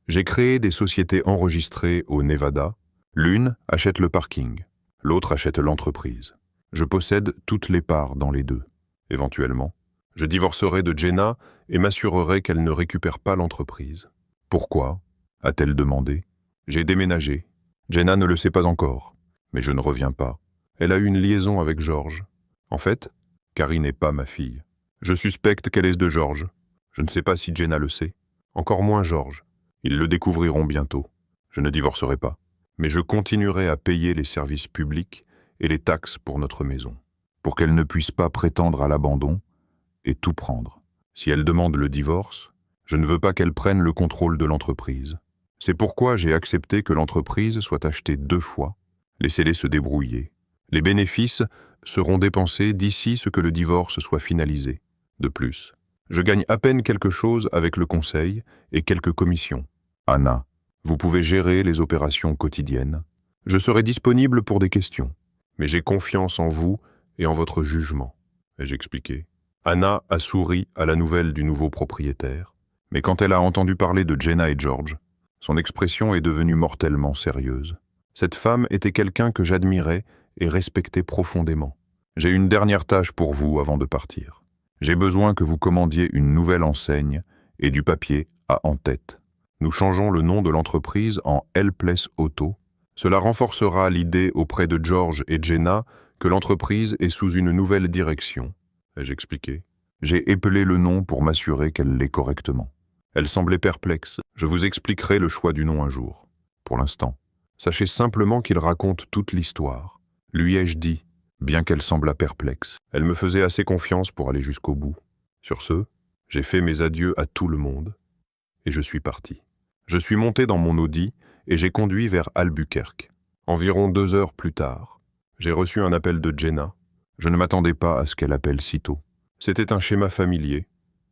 J'ai créé des sociétés enregistrées au Nevada. L'une achète le parking, l'autre achète l'entreprise. Je possède toutes les parts dans les deux. Éventuellement, je divorcerai de Jenna et m'assurerai qu'elle ne récupère pas l'entreprise. Pourquoi a-t-elle demandé. J'ai déménagé. Jenna ne le sait pas encore, mais je ne reviens pas. Elle a eu une liaison avec George. En fait, Carrie n'est pas ma fille. Je suspecte qu'elle est de George. Je ne sais pas si Jenna le sait. Encore moins George. Ils le découvriront bientôt. Je ne divorcerai pas. Mais je continuerai à payer les services publics et les taxes pour notre maison. Pour qu'elle ne puisse pas prétendre à l'abandon et tout prendre. Si elle demande le divorce, je ne veux pas qu'elle prenne le contrôle de l'entreprise. C'est pourquoi j'ai accepté que l'entreprise soit achetée 2 fois. Laissez-les se débrouiller. Les bénéfices seront dépensés d'ici ce que le divorce soit finalisé. De plus, je gagne à peine quelque chose avec le conseil et quelques commissions. Anna, Vous pouvez gérer les opérations quotidiennes. Je serai disponible pour des questions, mais j'ai confiance en vous et en votre jugement, ai-je expliqué. Anna a souri à la nouvelle du nouveau propriétaire, mais quand elle a entendu parler de Jenna et George, son expression est devenue mortellement sérieuse. Cette femme était quelqu'un que j'admirais et respectais profondément. J'ai une dernière tâche pour vous avant de partir. J'ai besoin que vous commandiez une nouvelle enseigne et du papier à en-tête. Nous changeons le nom de l'entreprise en Helpless Auto. Cela renforcera l'idée auprès de George et Jenna que l'entreprise est sous une nouvelle direction, ai-je expliqué. j'ai épelé le nom pour m'assurer qu'elle l'est correctement. Elle semblait perplexe. Je vous expliquerai le choix du nom un jour. Pour l'instant, sachez simplement qu'il raconte toute l'histoire. Lui ai-je dit, bien qu'elle semblât perplexe. Elle me faisait assez confiance pour aller jusqu'au bout. Sur ce, j'ai fait mes adieux à tout le monde et je suis parti. Je suis monté dans mon Audi et j'ai conduit vers Albuquerque. Environ 2 heures plus tard, j'ai reçu un appel de Jenna. Je ne m'attendais pas à ce qu'elle appelle si tôt. C'était un schéma familier.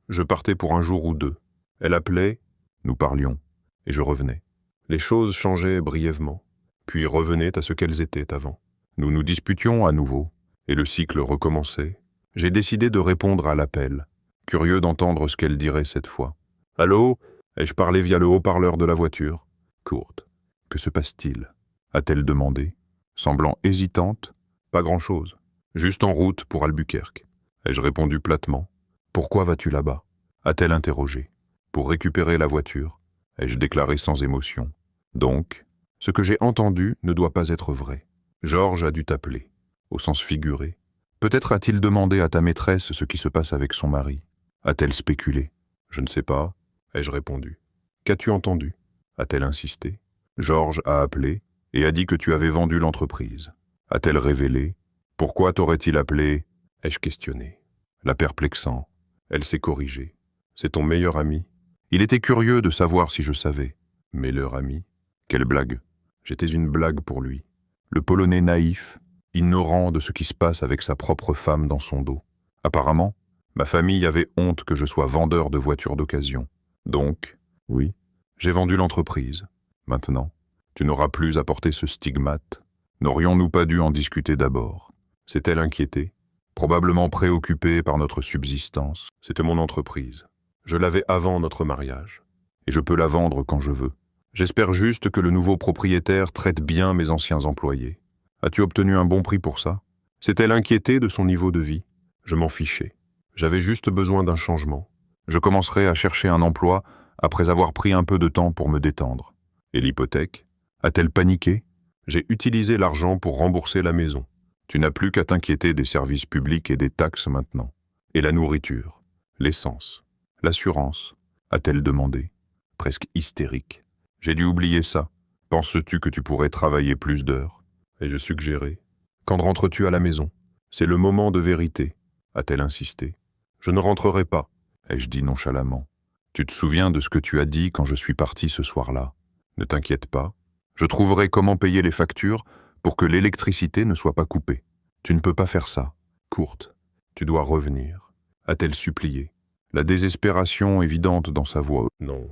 Je partais pour un jour ou 2. Elle appelait, nous parlions, et je revenais. Les choses changeaient brièvement, puis revenaient à ce qu'elles étaient avant. Nous nous disputions à nouveau, et le cycle recommençait. J'ai décidé de répondre à l'appel, curieux d'entendre ce qu'elle dirait cette fois. « Allô ?» ai-je parlé via le haut-parleur de la voiture. Courte. « Que se passe-t-il » a-t-elle demandé, semblant hésitante. « Pas grand-chose. Juste en route pour Albuquerque. » Ai-je répondu platement. « Pourquoi vas-tu là-bas » a-t-elle interrogé. « Pour récupérer la voiture. » ai-je déclaré sans émotion. Donc, ce que j'ai entendu ne doit pas être vrai. George a dû t'appeler, au sens figuré. Peut-être a-t-il demandé à ta maîtresse ce qui se passe avec son mari. A-t-elle spéculé? Je ne sais pas, ai-je répondu. Qu'as-tu entendu? A-t-elle insisté. George a appelé et a dit que tu avais vendu l'entreprise. A-t-elle révélé? Pourquoi t'aurait-il appelé? Ai-je questionné. La perplexant, elle s'est corrigée. C'est ton meilleur ami? Il était curieux de savoir si je savais. Mais leur ami? Quelle blague. J'étais une blague pour lui. Le Polonais naïf, ignorant de ce qui se passe avec sa propre femme dans son dos. Apparemment, ma famille avait honte que je sois vendeur de voitures d'occasion. Donc, oui, j'ai vendu l'entreprise. Maintenant, tu n'auras plus à porter ce stigmate. N'aurions-nous pas dû en discuter d'abord? S'est-elle inquiétée? Probablement préoccupée par notre subsistance. C'était mon entreprise. Je l'avais avant notre mariage. Et je peux la vendre quand je veux. J'espère juste que le nouveau propriétaire traite bien mes anciens employés. As-tu obtenu un bon prix pour ça? S'est-elle inquiétée de son niveau de vie? Je m'en fichais. J'avais juste besoin d'un changement. Je commencerai à chercher un emploi après avoir pris un peu de temps pour me détendre. Et l'hypothèque? A-t-elle paniqué? J'ai utilisé l'argent pour rembourser la maison. Tu n'as plus qu'à t'inquiéter des services publics et des taxes maintenant. Et la nourriture, l'essence, l'assurance, a-t-elle demandé. presque hystérique. « J'ai dû oublier ça. Penses-tu que tu pourrais travailler plus d'heures ?» Et je suggérai. « Quand rentres-tu à la maison? C'est le moment de vérité, » a-t-elle insisté. « Je ne rentrerai pas, » ai-je dit nonchalamment. « Tu te souviens de ce que tu as dit quand je suis parti ce soir-là? Ne t'inquiète pas. Je trouverai comment payer les factures pour que l'électricité ne soit pas coupée. Tu ne peux pas faire ça. » Courte. « Tu dois revenir, » a-t-elle supplié. La désespération évidente dans sa voix. « Non. »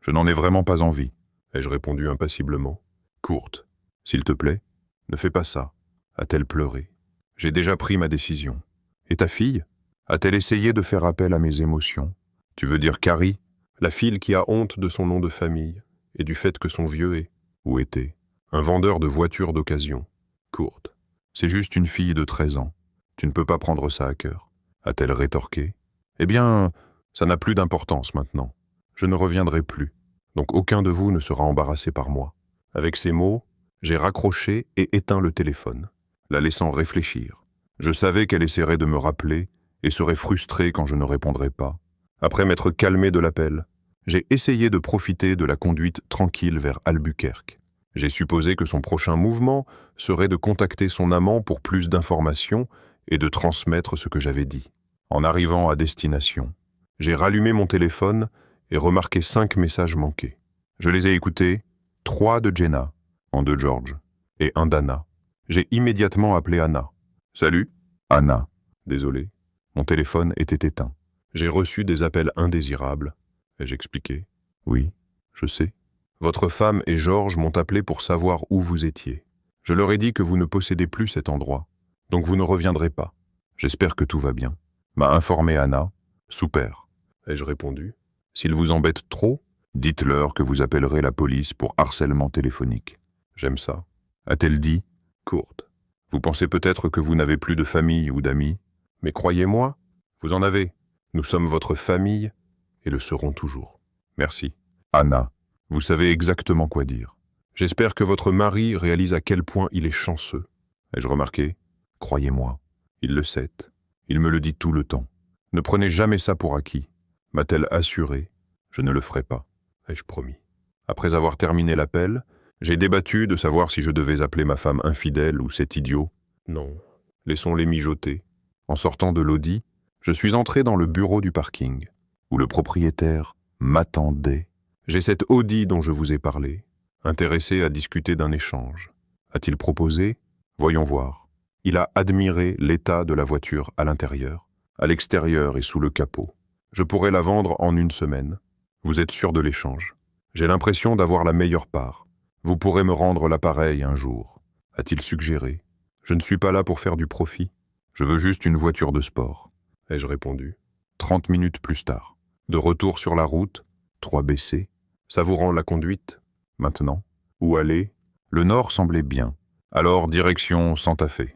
Je n'en ai vraiment pas envie, ai-je répondu impassiblement. Courte. « S'il te plaît, ne fais pas ça, » a-t-elle pleuré. J'ai déjà pris ma décision. Et ta fille? A-t-elle essayé de faire appel à mes émotions? Tu veux dire Carrie? La fille qui a honte de son nom de famille et du fait que son vieux est, ou était, un vendeur de voitures d'occasion. Courte. C'est juste une fille de 13 ans. Tu ne peux pas prendre ça à cœur. A-t-elle rétorqué? Eh bien, ça n'a plus d'importance maintenant. Je ne reviendrai plus. Donc aucun de vous ne sera embarrassé par moi. Avec ces mots, j'ai raccroché et éteint le téléphone, la laissant réfléchir. Je savais qu'elle essaierait de me rappeler et serait frustrée quand je ne répondrais pas. Après m'être calmé de l'appel, j'ai essayé de profiter de la conduite tranquille vers Albuquerque. J'ai supposé que son prochain mouvement serait de contacter son amant pour plus d'informations et de transmettre ce que j'avais dit. En arrivant à destination, j'ai rallumé mon téléphone et remarqué 5 messages manqués. Je les ai écoutés, 3 de Jenna, en de George, et 1 d'Anna. J'ai immédiatement appelé Anna. « Salut, Anna. » Désolé, mon téléphone était éteint. J'ai reçu des appels indésirables. Ai-je expliqué? Oui, je sais. Votre femme et George m'ont appelé pour savoir où vous étiez. Je leur ai dit que vous ne possédez plus cet endroit, donc vous ne reviendrez pas. J'espère que tout va bien. M'a informé Anna. Super, ai-je répondu. S'ils vous embêtent trop, dites-leur que vous appellerez la police pour harcèlement téléphonique. J'aime ça. A-t-elle dit? Courte. Vous pensez peut-être que vous n'avez plus de famille ou d'amis, mais croyez-moi, vous en avez. Nous sommes votre famille et le serons toujours. Merci. Anna. Vous savez exactement quoi dire. J'espère que votre mari réalise à quel point il est chanceux. Ai-je remarqué? Croyez-moi, il le sait. Il me le dit tout le temps. Ne prenez jamais ça pour acquis. M'a-t-elle assuré? Je ne le ferai pas, ai-je promis. Après avoir terminé l'appel, j'ai débattu de savoir si je devais appeler ma femme infidèle ou cet idiot. Non, laissons-les mijoter. En sortant de l'Audi, je suis entré dans le bureau du parking, où le propriétaire m'attendait. J'ai cet Audi dont je vous ai parlé, intéressé à discuter d'un échange. A-t-il proposé? Voyons voir. Il a admiré l'état de la voiture à l'intérieur, à l'extérieur et sous le capot. Je pourrais la vendre en 1 semaine. Vous êtes sûr de l'échange? J'ai l'impression d'avoir la meilleure part. Vous pourrez me rendre l'appareil un jour. A-t-il suggéré? Je ne suis pas là pour faire du profit. Je veux juste une voiture de sport. Ai-je répondu. 30 minutes plus tard. De retour sur la route, 3 BC. Savourant la conduite. Maintenant, où aller? Le nord semblait bien. Alors, direction Santa Fe.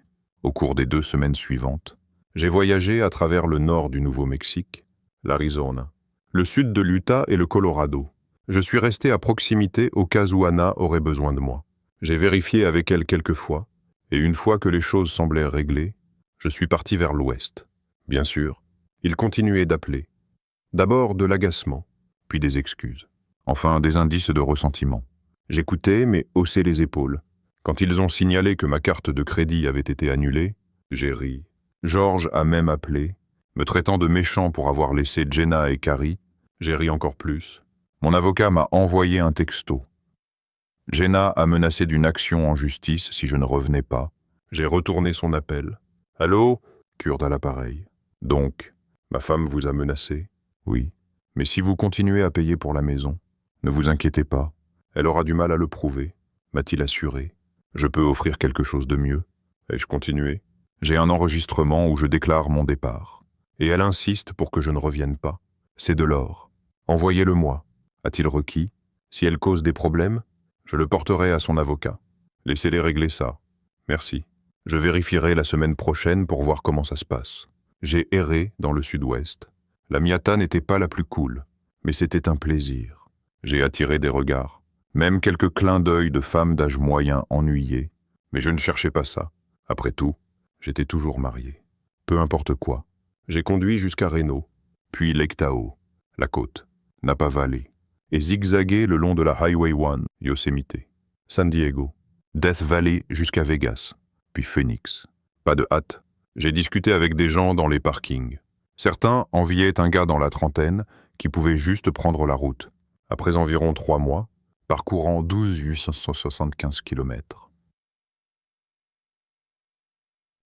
Au cours des 2 semaines suivantes, j'ai voyagé à travers le nord du Nouveau-Mexique, l'Arizona, le sud de l'Utah et le Colorado. Je suis resté à proximité au cas où Anna aurait besoin de moi. J'ai vérifié avec elle quelques fois, et une fois que les choses semblaient réglées, je suis parti vers l'ouest. Bien sûr, il continuait d'appeler. D'abord de l'agacement, puis des excuses. Enfin, des indices de ressentiment. J'écoutais, mais haussais les épaules. Quand ils ont signalé que ma carte de crédit avait été annulée, j'ai ri. George a même appelé, me traitant de méchant pour avoir laissé Jenna et Carrie. J'ai ri encore plus. Mon avocat m'a envoyé un texto. Jenna a menacé d'une action en justice si je ne revenais pas. J'ai retourné son appel. « Allô ?» curde à l'appareil. « Donc, ma femme vous a menacé ?»« Oui. Mais si vous continuez à payer pour la maison, ne vous inquiétez pas. Elle aura du mal à le prouver, m'a-t-il assuré. Je peux offrir quelque chose de mieux. » Ai-je continué? J'ai un enregistrement où je déclare mon départ. Et elle insiste pour que je ne revienne pas. C'est de l'or. Envoyez-le-moi. A-t-il requis? Si elle cause des problèmes, je le porterai à son avocat. Laissez-les régler ça. Merci. Je vérifierai la semaine prochaine pour voir comment ça se passe. J'ai erré dans le sud-ouest. La Miata n'était pas la plus cool, mais c'était un plaisir. J'ai attiré des regards, même quelques clins d'œil de femmes d'âge moyen ennuyées, mais je ne cherchais pas ça. Après tout, j'étais toujours marié. Peu importe quoi. J'ai conduit jusqu'à Reno, puis Lake Tahoe, la côte, Napa Valley, et zigzagué le long de la Highway 1, Yosemite, San Diego, Death Valley jusqu'à Vegas, puis Phoenix. Pas de hâte, j'ai discuté avec des gens dans les parkings. Certains enviaient un gars dans la trentaine qui pouvait juste prendre la route, après environ 3 mois, parcourant 12 875 km.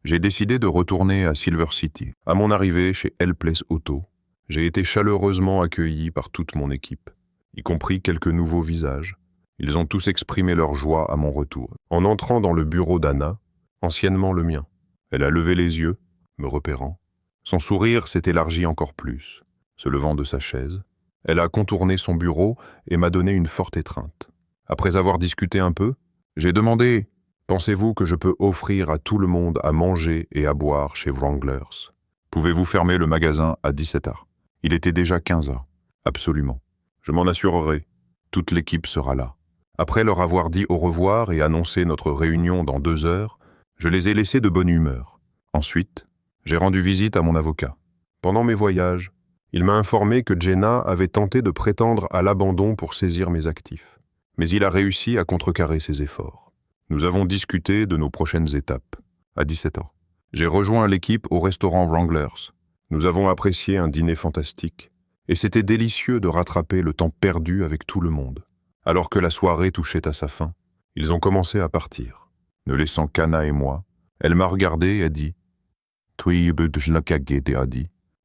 J'ai décidé de retourner à Silver City. À mon arrivée chez L Place Auto, j'ai été chaleureusement accueilli par toute mon équipe, y compris quelques nouveaux visages. Ils ont tous exprimé leur joie à mon retour. En entrant dans le bureau d'Anna, anciennement le mien, elle a levé les yeux, me repérant. Son sourire s'est élargi encore plus. Se levant de sa chaise, elle a contourné son bureau et m'a donné une forte étreinte. Après avoir discuté un peu, j'ai demandé « Pensez-vous que je peux offrir à tout le monde à manger et à boire chez Wranglers? Pouvez-vous fermer le magasin à 17h ?» Il était déjà 15h. Absolument. Je m'en assurerai. Toute l'équipe sera là. Après leur avoir dit au revoir et annoncé notre réunion dans 2 heures, je les ai laissés de bonne humeur. Ensuite, j'ai rendu visite à mon avocat. Pendant mes voyages, il m'a informé que Jenna avait tenté de prétendre à l'abandon pour saisir mes actifs. Mais il a réussi à contrecarrer ses efforts. Nous avons discuté de nos prochaines étapes. À 17h, j'ai rejoint l'équipe au restaurant Wranglers. Nous avons apprécié un dîner fantastique, et c'était délicieux de rattraper le temps perdu avec tout le monde. Alors que la soirée touchait à sa fin, ils ont commencé à partir. Ne laissant qu'Anna et moi, elle m'a regardé et a dit «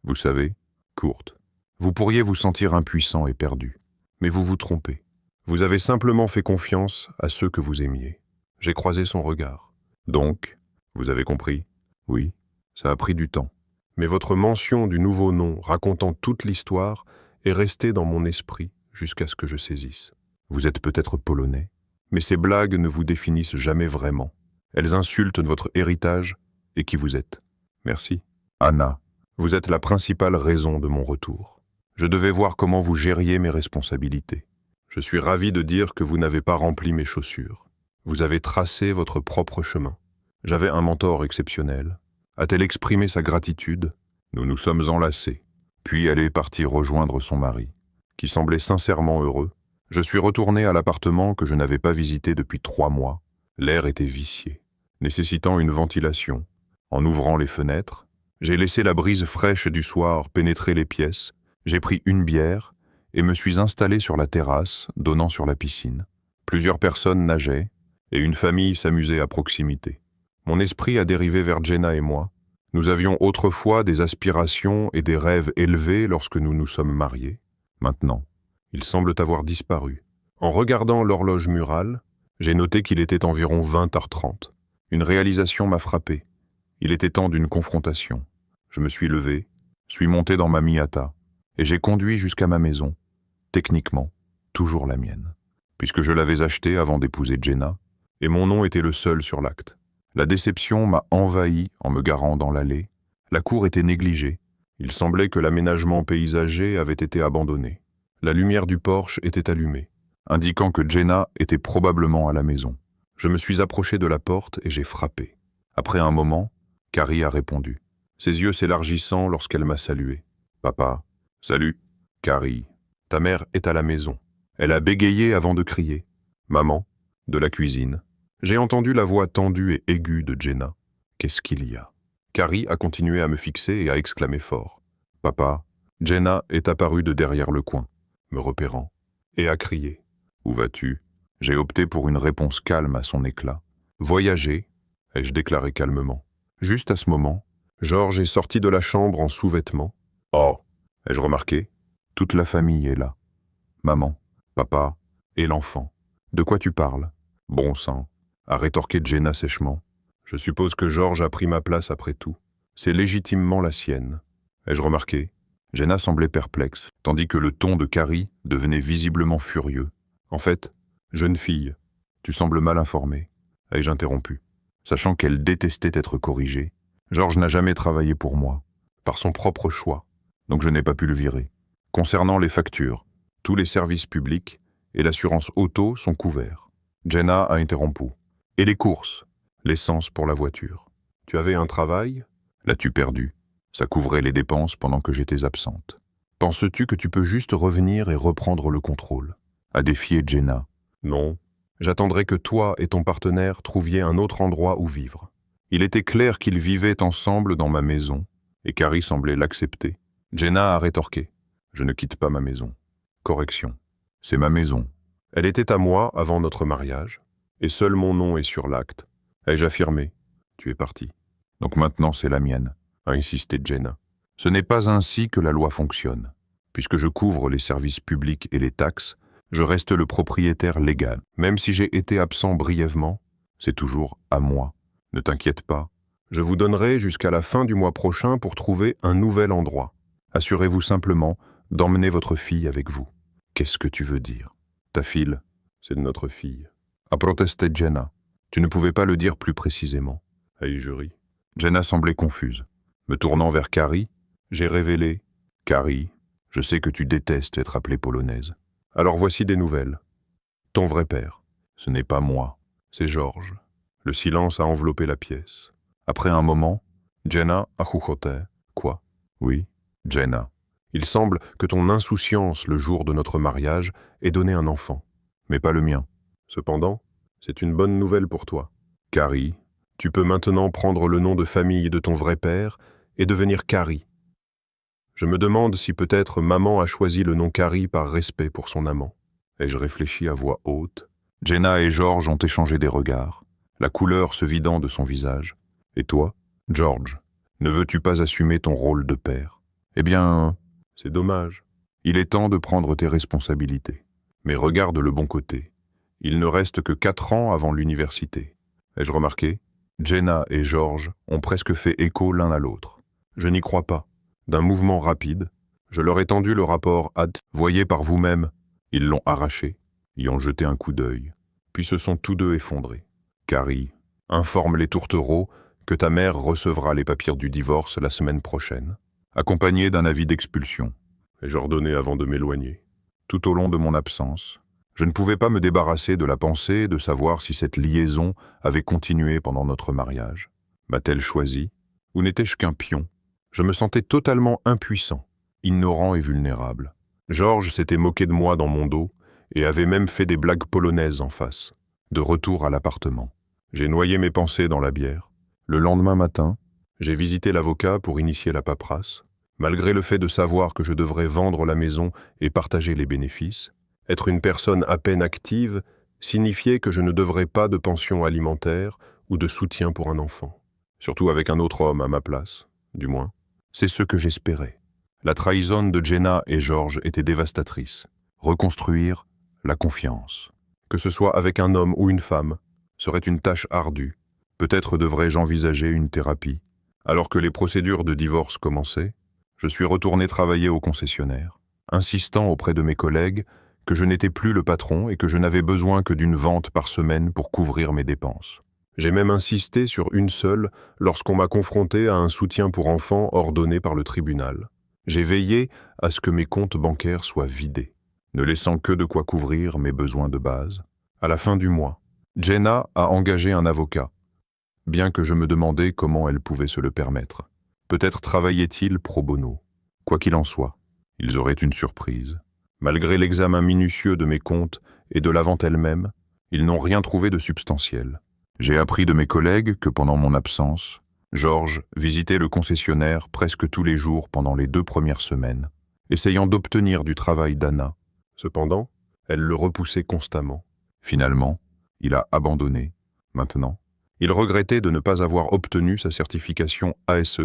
Vous savez, Kurt, vous pourriez vous sentir impuissant et perdu, mais vous vous trompez. Vous avez simplement fait confiance à ceux que vous aimiez. » J'ai croisé son regard. Donc, vous avez compris? Oui, ça a pris du temps. Mais votre mention du nouveau nom racontant toute l'histoire est restée dans mon esprit jusqu'à ce que je saisisse. Vous êtes peut-être polonais, mais ces blagues ne vous définissent jamais vraiment. Elles insultent votre héritage et qui vous êtes. Merci. Anna, vous êtes la principale raison de mon retour. Je devais voir comment vous gériez mes responsabilités. Je suis ravi de dire que vous n'avez pas rempli mes chaussures. Vous avez tracé votre propre chemin. J'avais un mentor exceptionnel. A-t-elle exprimé sa gratitude? Nous nous sommes enlacés. Puis elle est partie rejoindre son mari, qui semblait sincèrement heureux. Je suis retourné à l'appartement que je n'avais pas visité depuis 3 mois. L'air était vicié, nécessitant une ventilation. En ouvrant les fenêtres, j'ai laissé la brise fraîche du soir pénétrer les pièces. J'ai pris une bière et me suis installé sur la terrasse donnant sur la piscine. Plusieurs personnes nageaient et une famille s'amusait à proximité. Mon esprit a dérivé vers Jenna et moi. Nous avions autrefois des aspirations et des rêves élevés lorsque nous nous sommes mariés. Maintenant, ils semblent avoir disparu. En regardant l'horloge murale, j'ai noté qu'il était environ 20h30. Une réalisation m'a frappé. Il était temps d'une confrontation. Je me suis levé, suis monté dans ma Miata, et j'ai conduit jusqu'à ma maison, techniquement, toujours la mienne, puisque je l'avais achetée avant d'épouser Jenna, et mon nom était le seul sur l'acte. La déception m'a envahi en me garant dans l'allée. La cour était négligée. Il semblait que l'aménagement paysager avait été abandonné. La lumière du porche était allumée, indiquant que Jenna était probablement à la maison. Je me suis approché de la porte et j'ai frappé. Après un moment, Carrie a répondu, ses yeux s'élargissant lorsqu'elle m'a salué. « Papa, salut. »« Carrie, ta mère est à la maison. » Elle a bégayé avant de crier. « Maman » de la cuisine. J'ai entendu la voix tendue et aiguë de Jenna. Qu'est-ce qu'il y a? Carrie a continué à me fixer et a exclamé fort. « Papa » Jenna est apparue de derrière le coin, me repérant, et a crié. « Où vas-tu » J'ai opté pour une réponse calme à son éclat. « Voyager » ai-je déclaré calmement. Juste à ce moment, George est sorti de la chambre en sous-vêtements. « Oh » ai-je remarqué. Toute la famille est là. Maman, papa et l'enfant. « De quoi tu parles ?»« Bon sang » a rétorqué Jenna sèchement. « Je suppose que George a pris ma place après tout. C'est légitimement la sienne. » Ai-je remarqué? Jenna semblait perplexe, tandis que le ton de Carrie devenait visiblement furieux. « En fait, jeune fille, tu sembles mal informée. » ai-je interrompu. Sachant qu'elle détestait être corrigée, George n'a jamais travaillé pour moi, par son propre choix, donc je n'ai pas pu le virer. Concernant les factures, tous les services publics et l'assurance auto sont couverts. Jenna a interrompu. Et les courses, l'essence pour la voiture. Tu avais un travail? L'as-tu perdu? Ça couvrait les dépenses pendant que j'étais absente. Penses-tu que tu peux juste revenir et reprendre le contrôle? A défié Jenna. Non. J'attendrai que toi et ton partenaire trouviez un autre endroit où vivre. Il était clair qu'ils vivaient ensemble dans ma maison, et Carrie semblait l'accepter. Jenna a rétorqué. Je ne quitte pas ma maison. Correction. C'est ma maison. Elle était à moi avant notre mariage, et seul mon nom est sur l'acte. Ai-je affirmé? Tu es parti. Donc maintenant c'est la mienne, A insisté Jenna. Ce n'est pas ainsi que la loi fonctionne. Puisque je couvre les services publics et les taxes, je reste le propriétaire légal. Même si j'ai été absent brièvement, c'est toujours à moi. Ne t'inquiète pas. Je vous donnerai jusqu'à la fin du mois prochain pour trouver un nouvel endroit. Assurez-vous simplement d'emmener votre fille avec vous. Qu'est-ce que tu veux dire? Ta fille, c'est de notre fille. A protesté Jenna. Tu ne pouvais pas le dire plus précisément. Ai-je ri. Jenna semblait confuse. Me tournant vers Carrie, j'ai révélé. Carrie, je sais que tu détestes être appelée polonaise. Alors voici des nouvelles. Ton vrai père. Ce n'est pas moi. C'est Georges. Le silence a enveloppé la pièce. Après un moment, Jenna a chuchoté. Quoi? Oui, Jenna. Il semble que ton insouciance le jour de notre mariage ait donné un enfant. Mais pas le mien. Cependant, c'est une bonne nouvelle pour toi. Carrie. Tu peux maintenant prendre le nom de famille de ton vrai père et devenir Carrie. Je me demande si peut-être maman a choisi le nom Carrie par respect pour son amant. Ai-je réfléchi à voix haute? Jenna et George ont échangé des regards, la couleur se vidant de son visage. Et toi, George, ne veux-tu pas assumer ton rôle de père? Eh bien, c'est dommage. Il est temps de prendre tes responsabilités. Mais regarde le bon côté. Il ne reste que 4 ans avant l'université. Ai-je remarqué? Jenna et George ont presque fait écho l'un à l'autre. Je n'y crois pas. D'un mouvement rapide, je leur ai tendu le rapport Voyez par vous-même. Ils l'ont arraché, y ont jeté un coup d'œil, puis se sont tous deux effondrés. Carrie, informe les tourtereaux que ta mère recevra les papiers du divorce la semaine prochaine, accompagné d'un avis d'expulsion. Ai-je ordonné avant de m'éloigner. Tout au long de mon absence, je ne pouvais pas me débarrasser de la pensée de savoir si cette liaison avait continué pendant notre mariage. M'a-t-elle choisi, ou n'étais-je qu'un pion? Je me sentais totalement impuissant, ignorant et vulnérable. Georges s'était moqué de moi dans mon dos et avait même fait des blagues polonaises en face. De retour à l'appartement, j'ai noyé mes pensées dans la bière. Le lendemain matin, j'ai visité l'avocat pour initier la paperasse. Malgré le fait de savoir que je devrais vendre la maison et partager les bénéfices, être une personne à peine active signifiait que je ne devrais pas de pension alimentaire ou de soutien pour un enfant. Surtout avec un autre homme à ma place, du moins. C'est ce que j'espérais. La trahison de Jenna et George était dévastatrice. Reconstruire la confiance. Que ce soit avec un homme ou une femme, serait une tâche ardue. Peut-être devrais-je envisager une thérapie. Alors que les procédures de divorce commençaient, je suis retourné travailler au concessionnaire, insistant auprès de mes collègues que je n'étais plus le patron et que je n'avais besoin que d'une vente par semaine pour couvrir mes dépenses. J'ai même insisté sur une seule lorsqu'on m'a confronté à un soutien pour enfants ordonné par le tribunal. J'ai veillé à ce que mes comptes bancaires soient vidés, ne laissant que de quoi couvrir mes besoins de base. À la fin du mois, Jenna a engagé un avocat, bien que je me demandais comment elle pouvait se le permettre. Peut-être travaillait-il pro bono. Quoi qu'il en soit, ils auraient une surprise. Malgré l'examen minutieux de mes comptes et de la vente elle-même, ils n'ont rien trouvé de substantiel. J'ai appris de mes collègues que pendant mon absence, Georges visitait le concessionnaire presque tous les jours pendant les 2 premières semaines, essayant d'obtenir du travail d'Anna. Cependant, elle le repoussait constamment. Finalement, il a abandonné. Maintenant, il regrettait de ne pas avoir obtenu sa certification ASE,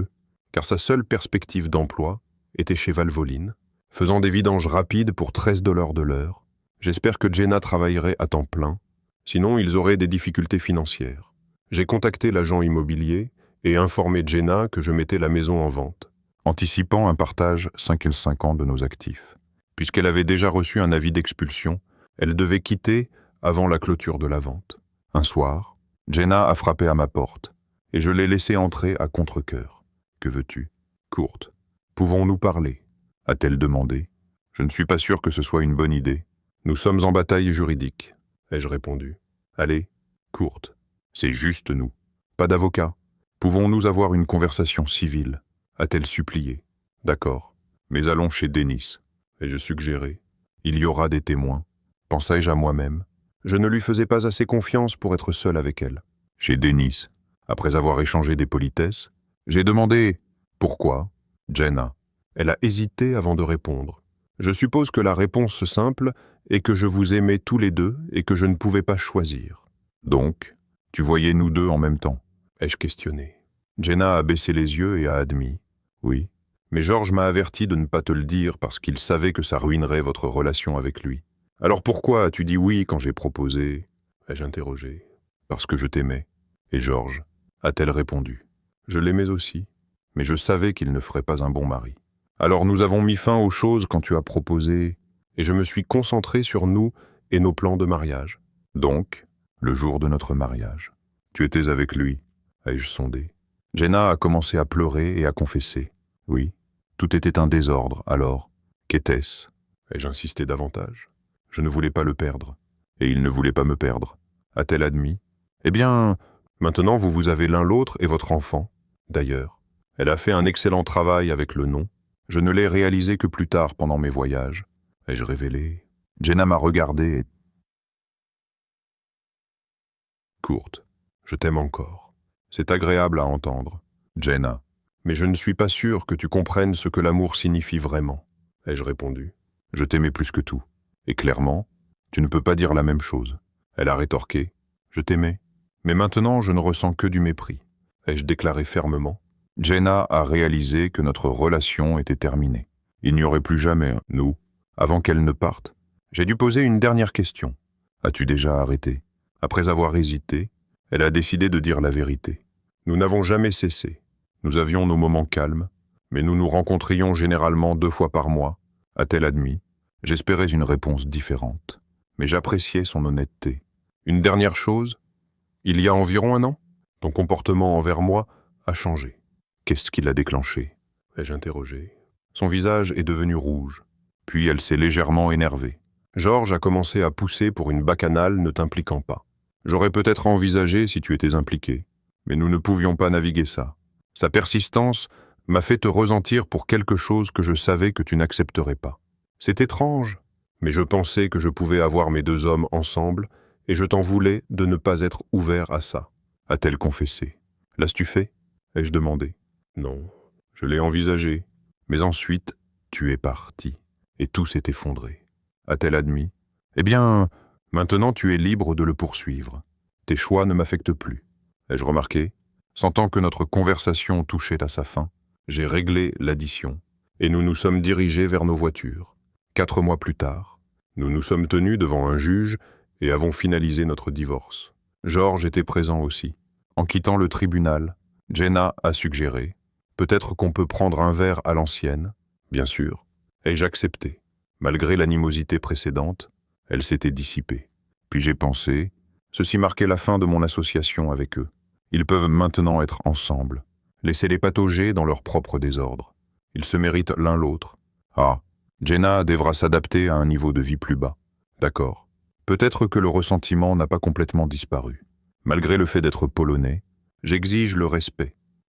car sa seule perspective d'emploi était chez Valvoline, faisant des vidanges rapides pour 13 $ de l'heure. J'espère que Jenna travaillerait à temps plein. Sinon, ils auraient des difficultés financières. J'ai contacté l'agent immobilier et informé Jenna que je mettais la maison en vente, anticipant un partage 5/5 de nos actifs. Puisqu'elle avait déjà reçu un avis d'expulsion, elle devait quitter avant la clôture de la vente. Un soir, Jenna a frappé à ma porte et je l'ai laissée entrer à contre-cœur. « Que veux-tu » ? Courte. « Pouvons-nous parler » a-t-elle demandé. « Je ne suis pas sûr que ce soit une bonne idée. »« Nous sommes en bataille juridique » ai-je répondu. « Allez, courte. » C'est juste nous. Pas d'avocat. Pouvons-nous avoir une conversation civile » a-t-elle supplié. D'accord. Mais allons chez Denis. Ai-je suggéré. Il y aura des témoins. Pensai-je à moi-même. Je ne lui faisais pas assez confiance pour être seul avec elle. Chez Denis, après avoir échangé des politesses, j'ai demandé « Pourquoi ?» Jenna. Elle a hésité avant de répondre. Je suppose que la réponse simple est que je vous aimais tous les deux et que je ne pouvais pas choisir. Donc, tu voyais nous deux en même temps. Ai-je questionné. Jenna a baissé les yeux et a admis. Oui. Mais Georges m'a averti de ne pas te le dire parce qu'il savait que ça ruinerait votre relation avec lui. Alors pourquoi as-tu dit oui quand j'ai proposé? Ai-je interrogé. Parce que je t'aimais. Et Georges, a-t-elle répondu. Je l'aimais aussi, mais je savais qu'il ne ferait pas un bon mari. Alors nous avons mis fin aux choses quand tu as proposé, et je me suis concentré sur nous et nos plans de mariage. Donc, le jour de notre mariage, tu étais avec lui, ai-je sondé. Jenna a commencé à pleurer et à confesser. Oui, tout était un désordre, alors, qu'était-ce? Ai-je insisté davantage. Je ne voulais pas le perdre. Et il ne voulait pas me perdre. A-t-elle admis? Eh bien, maintenant vous avez l'un l'autre et votre enfant. D'ailleurs, elle a fait un excellent travail avec le nom. Je ne l'ai réalisé que plus tard pendant mes voyages. Ai-je révélé? Jenna m'a regardé et... Courte. Je t'aime encore. C'est agréable à entendre. Jenna. Mais je ne suis pas sûr que tu comprennes ce que l'amour signifie vraiment. Ai-je répondu. Je t'aimais plus que tout. Et clairement, tu ne peux pas dire la même chose. Elle a rétorqué. Je t'aimais. Mais maintenant, je ne ressens que du mépris. Ai-je déclaré fermement. Jenna a réalisé que notre relation était terminée. Il n'y aurait plus jamais, nous, avant qu'elle ne parte. J'ai dû poser une dernière question. As-tu déjà arrêté? Après avoir hésité, elle a décidé de dire la vérité. Nous n'avons jamais cessé. Nous avions nos moments calmes, mais nous nous rencontrions généralement 2 fois par mois, a-t-elle admis. J'espérais une réponse différente, mais j'appréciais son honnêteté. Une dernière chose, il y a environ 1 an, ton comportement envers moi a changé. Qu'est-ce qui l'a déclenché? Ai-je interrogé. Son visage est devenu rouge. Puis elle s'est légèrement énervée. Georges a commencé à pousser pour une bacchanale ne t'impliquant pas. J'aurais peut-être envisagé si tu étais impliqué, mais nous ne pouvions pas naviguer ça. Sa persistance m'a fait te ressentir pour quelque chose que je savais que tu n'accepterais pas. C'est étrange, mais je pensais que je pouvais avoir mes 2 hommes ensemble et je t'en voulais de ne pas être ouvert à ça. A-t-elle confessé? L'as-tu fait? Ai-je demandé. Non, je l'ai envisagé. Mais ensuite, tu es parti et tout s'est effondré. A-t-elle admis? Eh bien, maintenant tu es libre de le poursuivre. Tes choix ne m'affectent plus. Ai-je remarqué? Sentant que notre conversation touchait à sa fin, j'ai réglé l'addition et nous nous sommes dirigés vers nos voitures. 4 mois plus tard, nous nous sommes tenus devant un juge et avons finalisé notre divorce. Georges était présent aussi. En quittant le tribunal, Jenna a suggéré « Peut-être qu'on peut prendre un verre à l'ancienne ?» Bien sûr. Ai-je accepté? Malgré l'animosité précédente, elle s'était dissipée. Puis j'ai pensé, ceci marquait la fin de mon association avec eux. Ils peuvent maintenant être ensemble. Laissez-les patauger dans leur propre désordre. Ils se méritent l'un l'autre. Ah, Jenna devra s'adapter à un niveau de vie plus bas. D'accord. Peut-être que le ressentiment n'a pas complètement disparu. Malgré le fait d'être polonais, j'exige le respect.